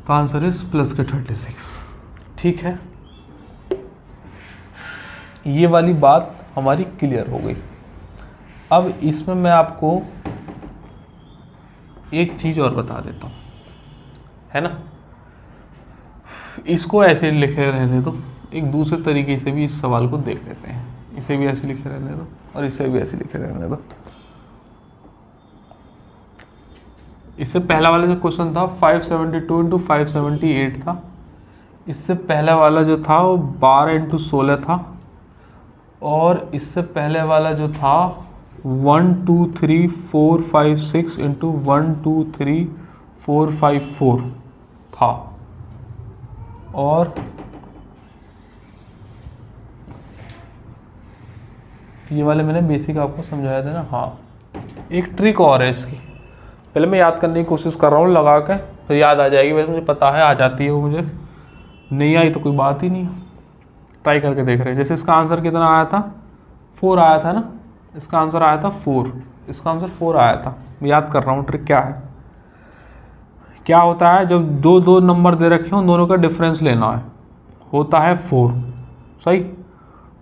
तो आंसर इज प्लस के 36। ठीक है, ये वाली बात हमारी क्लियर हो गई। अब इसमें मैं आपको एक चीज़ और बता देता हूँ, है ना? इसको ऐसे लिखे रहने दो, एक दूसरे तरीके से भी इस सवाल को देख लेते हैं। इसे भी ऐसे लिखे रहने दो और इसे भी ऐसे लिखे रहने दो। इससे पहला वाला जो क्वेश्चन था 572 इंटू 578 था। इससे पहला वाला जो था वो 12 इंटू 16 था, और इससे पहले वाला जो था 1 2 3 4 5 6 इंटू 1 2 3 4 5 4 था। और ये वाले मैंने बेसिक आपको समझाया था ना। हाँ, एक ट्रिक और है इसकी, पहले मैं याद करने की कोशिश कर रहा हूँ लगा के, फिर याद आ जाएगी। वैसे मुझे पता है आ जाती है वो, मुझे नहीं आई तो कोई बात ही नहीं, ट्राई करके देख रहे हैं। जैसे इसका आंसर कितना आया था? 4 आया था ना, इसका आंसर आया था 4, इसका आंसर 4 आया था। मैं याद कर रहा हूँ ट्रिक क्या है। क्या होता है, जब दो नंबर दे रखे हों, दोनों का डिफरेंस लेना है, होता है 4, सही।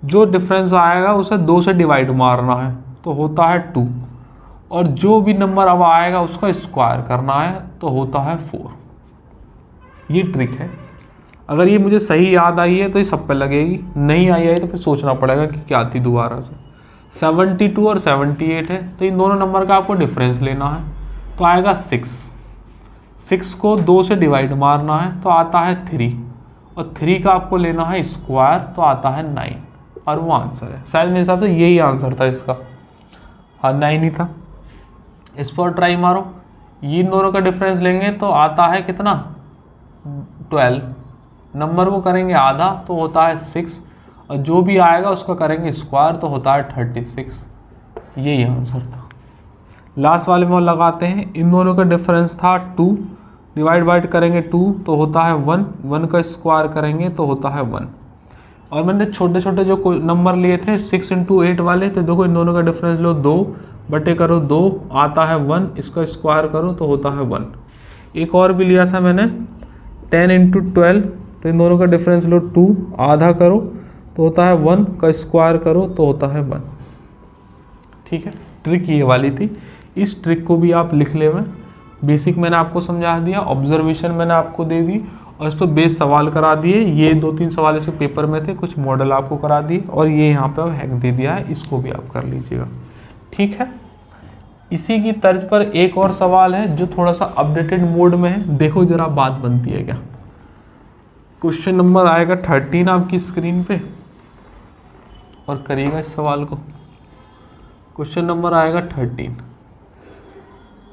जो डिफरेंस आएगा उसे 2 से डिवाइड मारना है, तो होता है 2, और जो भी नंबर अब आएगा उसका स्क्वायर करना है, तो होता है 4। ये ट्रिक है। अगर ये मुझे सही याद आई है तो ये सब पे लगेगी, नहीं आई है तो फिर सोचना पड़ेगा कि क्या थी दोबारा से। 72 और 78 है, तो इन दोनों नंबर का आपको डिफरेंस लेना है, तो आएगा 6 को 2 से डिवाइड मारना है, तो आता है 3, और 3 का आपको लेना है स्क्वायर, तो आता है 9, और वो आंसर है। शायद मेरे हिसाब से यही आंसर था इसका। हाँ, 9 ही था। इस पर ट्राई मारो, ये इन दोनों का डिफरेंस लेंगे तो आता है कितना? 12। नंबर को करेंगे आधा तो होता है 6, और जो भी आएगा उसका करेंगे स्क्वायर तो होता है 36। यही आंसर था। लास्ट वाले में लगाते हैं, इन दोनों का डिफरेंस था 2, डिवाइड करेंगे 2 तो होता है 1, 1 का स्क्वायर करेंगे तो होता है 1। और मैंने छोटे छोटे जो नंबर लिए थे 6 इंटू 8 वाले, तो देखो इन दोनों का डिफरेंस लो 2 बटे करो 2 आता है 1, इसका स्क्वायर करो तो होता है 1। एक और भी लिया था मैंने 10 इंटू 12, तो इन दोनों का डिफरेंस लो 2 आधा करो तो होता है 1, का स्क्वायर करो तो होता है 1। ठीक है, ट्रिक ये वाली थी। इस ट्रिक को भी आप लिख ले। में बेसिक मैंने आपको समझा दिया, ऑब्जर्वेशन मैंने आपको दे दी, और इस पर बेस सवाल करा दिए। ये 2-3 सवाल इसके पेपर में थे, कुछ मॉडल आपको करा दिए, और ये यहाँ पे हैक दे दिया है, इसको भी आप कर लीजिएगा। ठीक है, इसी की तर्ज पर एक और सवाल है जो थोड़ा सा अपडेटेड मोड में है, देखो जरा बात बनती है क्या। क्वेश्चन नंबर आएगा 13 आपकी स्क्रीन पे और करिएगा इस सवाल को। क्वेश्चन नंबर आएगा 13।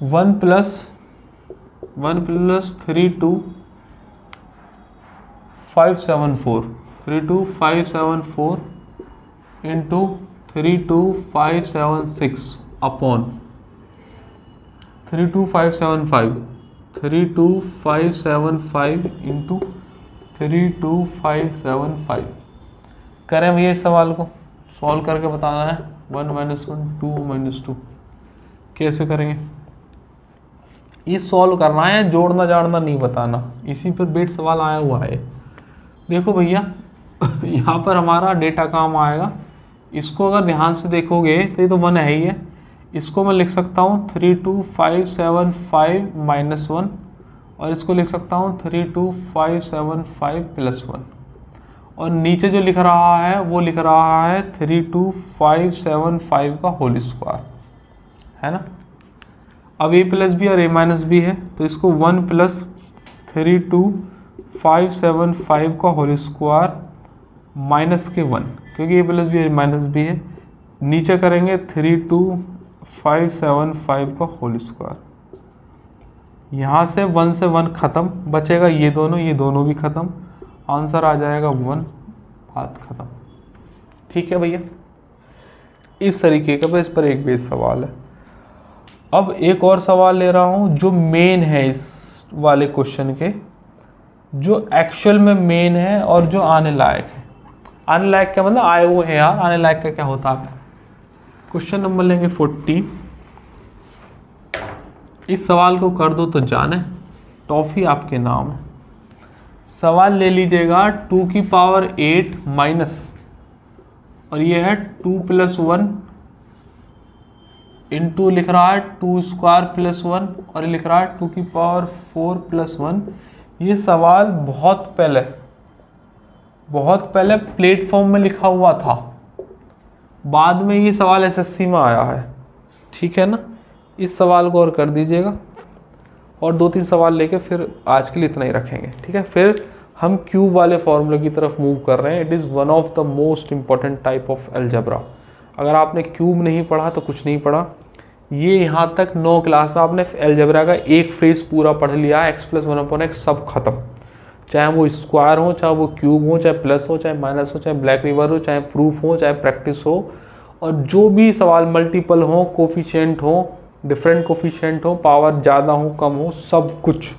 1 + 32574 इंटू 32576 अपॉन 32575 इंटू 32575। करें भैया इस सवाल को सॉल्व करके बताना है। 1 - 1 2 - 2 कैसे करेंगे ये सॉल्व करना है, जोड़ना जाड़ना नहीं बताना। इसी पर बेट सवाल आया हुआ है। देखो भैया यहाँ पर हमारा डेटा काम आएगा। इसको अगर ध्यान से देखोगे तो ये तो 1 है ही है। इसको मैं लिख सकता हूँ 32575 - 1 और इसको लिख सकता हूँ 32575 + 1 और नीचे जो लिख रहा है वो लिख रहा है 32575 का होल स्क्वायर, है ना। अब a + b और a - b है तो इसको 1 + 32575 का होल स्क्वायर माइनस के 1, क्योंकि a + b और a - b है। नीचे करेंगे 32575 का होल स्क्वायर। यहाँ से 1 से 1 ख़त्म, बचेगा ये दोनों भी ख़त्म। आंसर आ जाएगा 1, बात ख़त्म। ठीक है भैया, इस तरीके का इस पर एक बेस सवाल है। अब एक और सवाल ले रहा हूँ जो मेन है इस वाले क्वेश्चन के, जो एक्चुअल में मेन है और जो आने लायक है। आने लायक क्या मतलब आए हुए हैं यार, आने लायक का क्या होता है। क्वेश्चन नंबर लेंगे 40। इस सवाल को कर दो तो जाने, टॉफ़ी आपके नाम है। सवाल ले लीजिएगा 2 की पावर 8 माइनस और ये है 2 + 1 इंटू लिख रहा है 2 स्क्वायर + 1 और ये लिख रहा है 2 की पावर 4 + 1। ये सवाल बहुत पहले प्लेटफॉर्म में लिखा हुआ था, बाद में ये सवाल एसएससी में आया है। ठीक है ना, इस सवाल को और कर दीजिएगा और 2-3 सवाल लेके फिर आज के लिए इतना ही रखेंगे। ठीक है, फिर हम क्यूब वाले फॉर्मूले की तरफ मूव कर रहे हैं। It is one of the most important type of algebra. अगर आपने क्यूब नहीं पढ़ा तो कुछ नहीं पढ़ा। ये यहाँ तक 9 क्लास में आपने अलजेब्रा का एक फेज पूरा पढ़ लिया, x + 1/x सब खत्म। चाहे वो स्क्वायर हो, चाहे वो क्यूब हो, चाहे प्लस हो, चाहे माइनस हो, चाहे ब्लैक रिवर हो, चाहे प्रूफ हो, चाहे प्रैक्टिस हो, और जो भी सवाल मल्टीपल हो, कोफिशिएंट हो, डिफरेंट कोफिशिएंट हो, पावर ज़्यादा हो कम हो, सब कुछ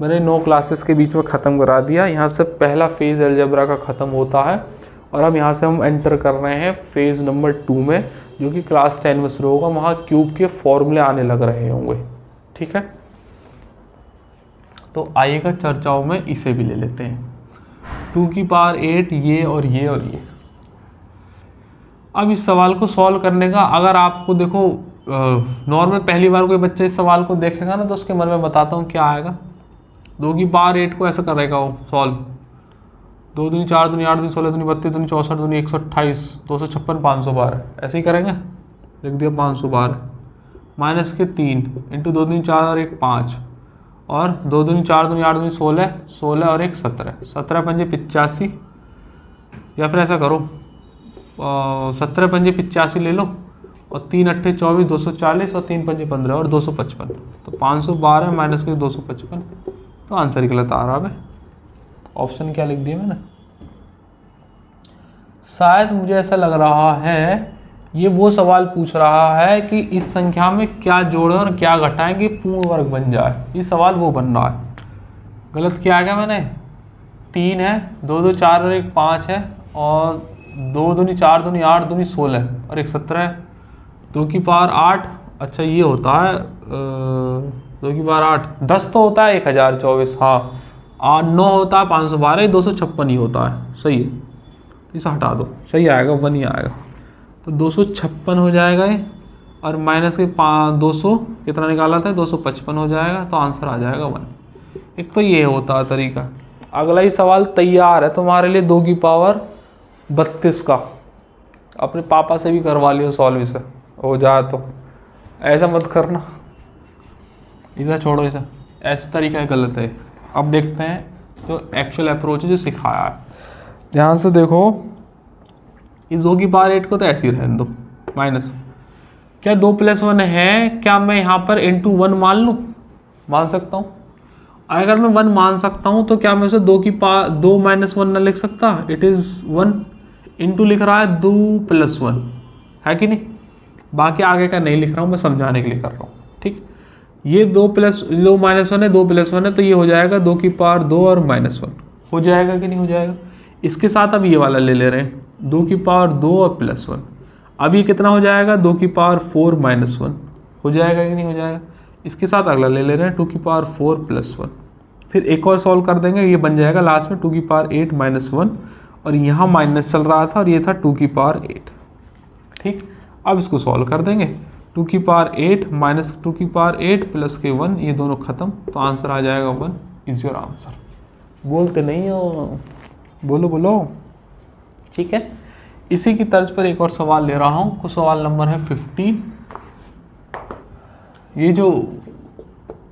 मैंने 9 क्लासेस के बीच में ख़त्म करा दिया। यहाँ से पहला फेज़ अलजेब्रा का ख़त्म होता है और अब यहाँ से हम एंटर कर रहे हैं फेज़ नंबर 2 में, जो कि क्लास 10 में शुरू होगा। वहाँ क्यूब के फॉर्मूले आने लग रहे होंगे। ठीक है, तो आइएगा चर्चाओं में इसे भी ले लेते हैं। 2 की पावर 8 ये और ये और ये। अब इस सवाल को सॉल्व करने का, अगर आपको देखो नॉर्मल पहली बार कोई बच्चा इस सवाल को देखेगा ना तो उसके मन में बताता हूँ क्या आएगा। 2 की पावर 8 को ऐसा करेगा वो सॉल्व, 2 दूनी 4 दूनी 8 दूनी 16 दूनी 32 दूनी 64 दूनी 128 256 512 ऐसे ही करेंगे। लिख दिया 512 माइनस के 3 इंटू 2 दूनी 4 और 1 5 और 2 दूनी 4 दूनी 8 दूनी 16 16 और 1 17 17 पंजे 85, या फिर ऐसा करो 17 पंजे 85 ले लो और 3 अट्ठे 24 240 और 3 पंजे 15 और 255, तो 512 माइनस के 255, तो आंसर ही गलत आ रहा है। ऑप्शन क्या लिख दिया मैंने, शायद मुझे ऐसा लग रहा है ये वो सवाल पूछ रहा है कि इस संख्या में क्या जोड़ें और क्या घटाएं कि पूर्ण वर्ग बन जाए। ये सवाल वो बन रहा है। गलत किया गया मैंने, 3 है, 2 2 4 और 1 5 है और 2 दूनी 4 दूनी 8 दूनी 16 और 1 17 है। 2 की पावर 8, अच्छा ये होता है 2 की पावर 8 10 तो होता है 1024, हाँ 8 9 होता है 512, 256 ही होता है। सही है, इसे हटा दो, सही आएगा 1 ही आएगा, तो 256 हो जाएगा ये और माइनस के 200 कितना निकाला था 255 हो जाएगा, तो आंसर आ जाएगा 1। एक तो ये होता है तरीका। अगला ही सवाल तैयार है तुम्हारे लिए 2 की पावर 32 का, अपने पापा से भी करवा लियो सॉल्व, इसे हो जाए तो ऐसा मत करना, इसे छोड़ो, इसे ऐसा तरीका गलत है। अब देखते हैं जो एक्चुअल अप्रोच है जो सिखाया है। ध्यान से देखो, इस 2 की पावर 8 को तो ऐसे ही रहने दो माइनस, क्या 2 + 1 है, क्या मैं यहाँ पर इंटू 1 मान लूँ? मान सकता हूँ। अगर मैं 1 मान सकता हूँ तो क्या मैं उसे 2 - 1 न लिख सकता? इट इज़ 1 इंटू लिख रहा है 2 + 1, है कि नहीं? बाकी आगे का नहीं लिख रहा हूँ, मैं समझाने के लिए कर रहा हूँ, ठीक। ये 2 - 1 है, 2 + 1 है, तो ये हो जाएगा 2 की पावर 2 और -1 हो जाएगा कि नहीं हो जाएगा? इसके साथ अब ये वाला ले ले रहे हैं, 2 की पावर 2 और +1। अब ये कितना हो जाएगा? 2 की पावर 4 -1 हो जाएगा कि नहीं हो जाएगा? इसके साथ अगला ले ले रहे हैं 2 की पावर 4 +1। फिर एक और सॉल्व कर देंगे, ये बन जाएगा लास्ट में 2 की पावर 8 -1, और यहाँ माइनस चल रहा था और ये था 2 की पावर 8, ठीक। अब इसको सॉल्व कर देंगे, 2 की पावर 8 - 2 की पावर 8 प्लस के 1, ये दोनों खत्म, तो आंसर आ जाएगा 1 इज योर आंसर। बोलते नहीं हो, बोलो बोलो, ठीक है। इसी की तर्ज पर एक और सवाल ले रहा हूँ, कुछ सवाल नंबर है 15। ये जो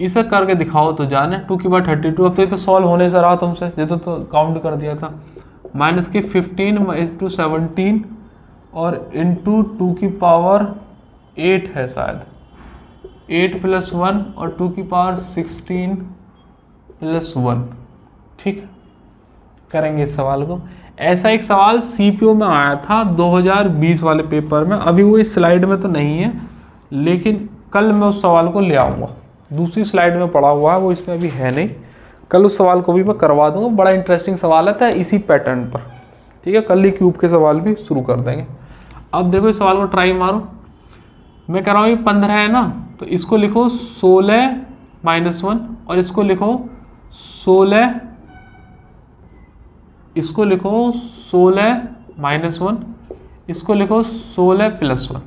इसे करके दिखाओ तो जाने, 2 की पावर 32, अब तो ये तो सॉल्व होने से रहा तुमसे, ये तो काउंट कर दिया था, माइनस के 15 × 17 और इंटू 2 की पावर 8 है शायद, 8 + 1 और 2 की पावर 16 + 1, ठीक। करेंगे इस सवाल को। ऐसा एक सवाल सीपीओ में आया था 2020 वाले पेपर में, अभी वो इस स्लाइड में तो नहीं है, लेकिन कल मैं उस सवाल को ले आऊँगा, दूसरी स्लाइड में पड़ा हुआ है, वो इसमें अभी है नहीं, कल उस सवाल को भी मैं करवा दूंगा। बड़ा इंटरेस्टिंग सवाल है, इसी पैटर्न पर, ठीक है। कल ही क्यूब के सवाल भी शुरू कर देंगे। अब देखो इस सवाल को ट्राई मारो, मैं कह रहा हूँ ये 15 है ना, तो इसको लिखो 16 - 1 और इसको लिखो 16, इसको लिखो 16 - 1, इसको लिखो 16 + 1,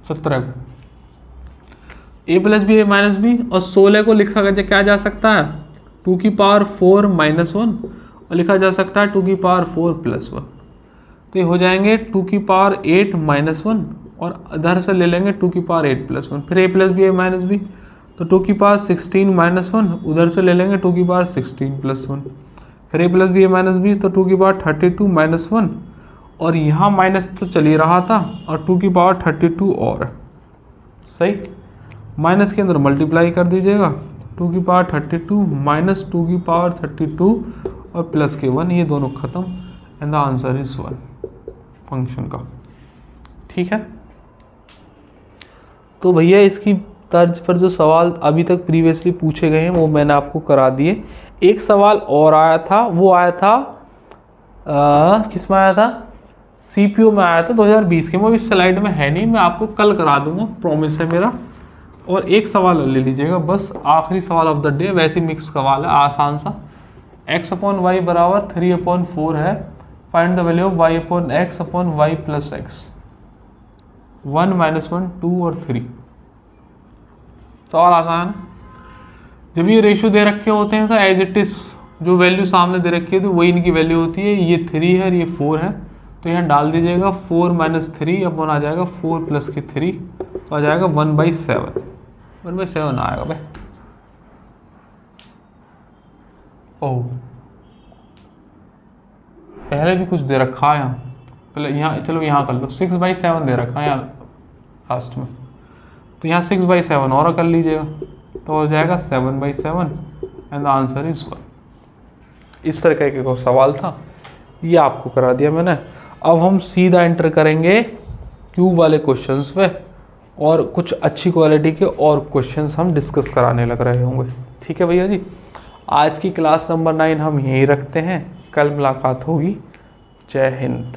17 को a + b - b, और 16 को लिखा क्या जा सकता है? 2 की पावर 4 - 1 और लिखा जा सकता है 2 की पावर 4 + 1, तो ये हो जाएंगे 2 की पावर 8 - 1 और इधर से ले लेंगे 2 की पावर 8 + 1, फिर a + b - b, तो 2 की पावर 16 - 1, उधर से ले लेंगे 2 की पावर 16 + 1, फिर a + b - b, तो 2 की पावर 32 - 1, और यहाँ माइनस तो चल ही रहा था, और 2 की पावर 32 और, सही, माइनस के अंदर मल्टीप्लाई कर दीजिएगा, 2 की पावर 32 - 2 की पावर 32 और प्लस के 1, ये दोनों खत्म, and the answer is 1 function का, ठीक है। तो भैया इसकी तर्ज पर जो सवाल अभी तक प्रीवियसली पूछे गए हैं वो मैंने आपको करा दिए। एक सवाल और आया था, वो आया था किस में आया था? सीपीओ में आया था 2020 के, वो इस स्लाइड में है नहीं, मैं आपको कल करा दूंगा, प्रॉमिस है मेरा। और एक सवाल ले लीजिएगा बस, आखिरी सवाल ऑफ द डे, वैसे मिक्स सवाल है, आसान सा। x/y = 3/4 है, find the value of y/x/y + x, 1 - 1 2 और 3। सवाल आसान है। जब ये रेशियो दे रखे होते हैं तो एज इट इज जो वैल्यू सामने दे रखी है तो वही इनकी वैल्यू होती है। ये 3 है और ये 4 है, तो यहाँ डाल दीजिएगा 4 - 3 अपन आ जाएगा 4 + के 3, तो आ जाएगा 1/7, 1/7 आएगा भाई। ओह पहले भी कुछ दे रखा है यहाँ, पहले यहाँ चलो यहाँ कर लो, 6/7 दे रखा है यहाँ लास्ट में, तो यहाँ 6/7 और कर लीजिएगा, तो हो जाएगा 7/7 एंड द आंसर इज 1। इस तरह का एक सवाल था, ये आपको करा दिया मैंने। अब हम सीधा एंटर करेंगे क्यूब वाले क्वेश्चंस पे, और कुछ अच्छी क्वालिटी के और क्वेश्चंस हम डिस्कस कराने लग रहे होंगे, ठीक है भैया जी। आज की क्लास नंबर 9 हम यहीं रखते हैं, कल मुलाकात होगी। जय हिंद।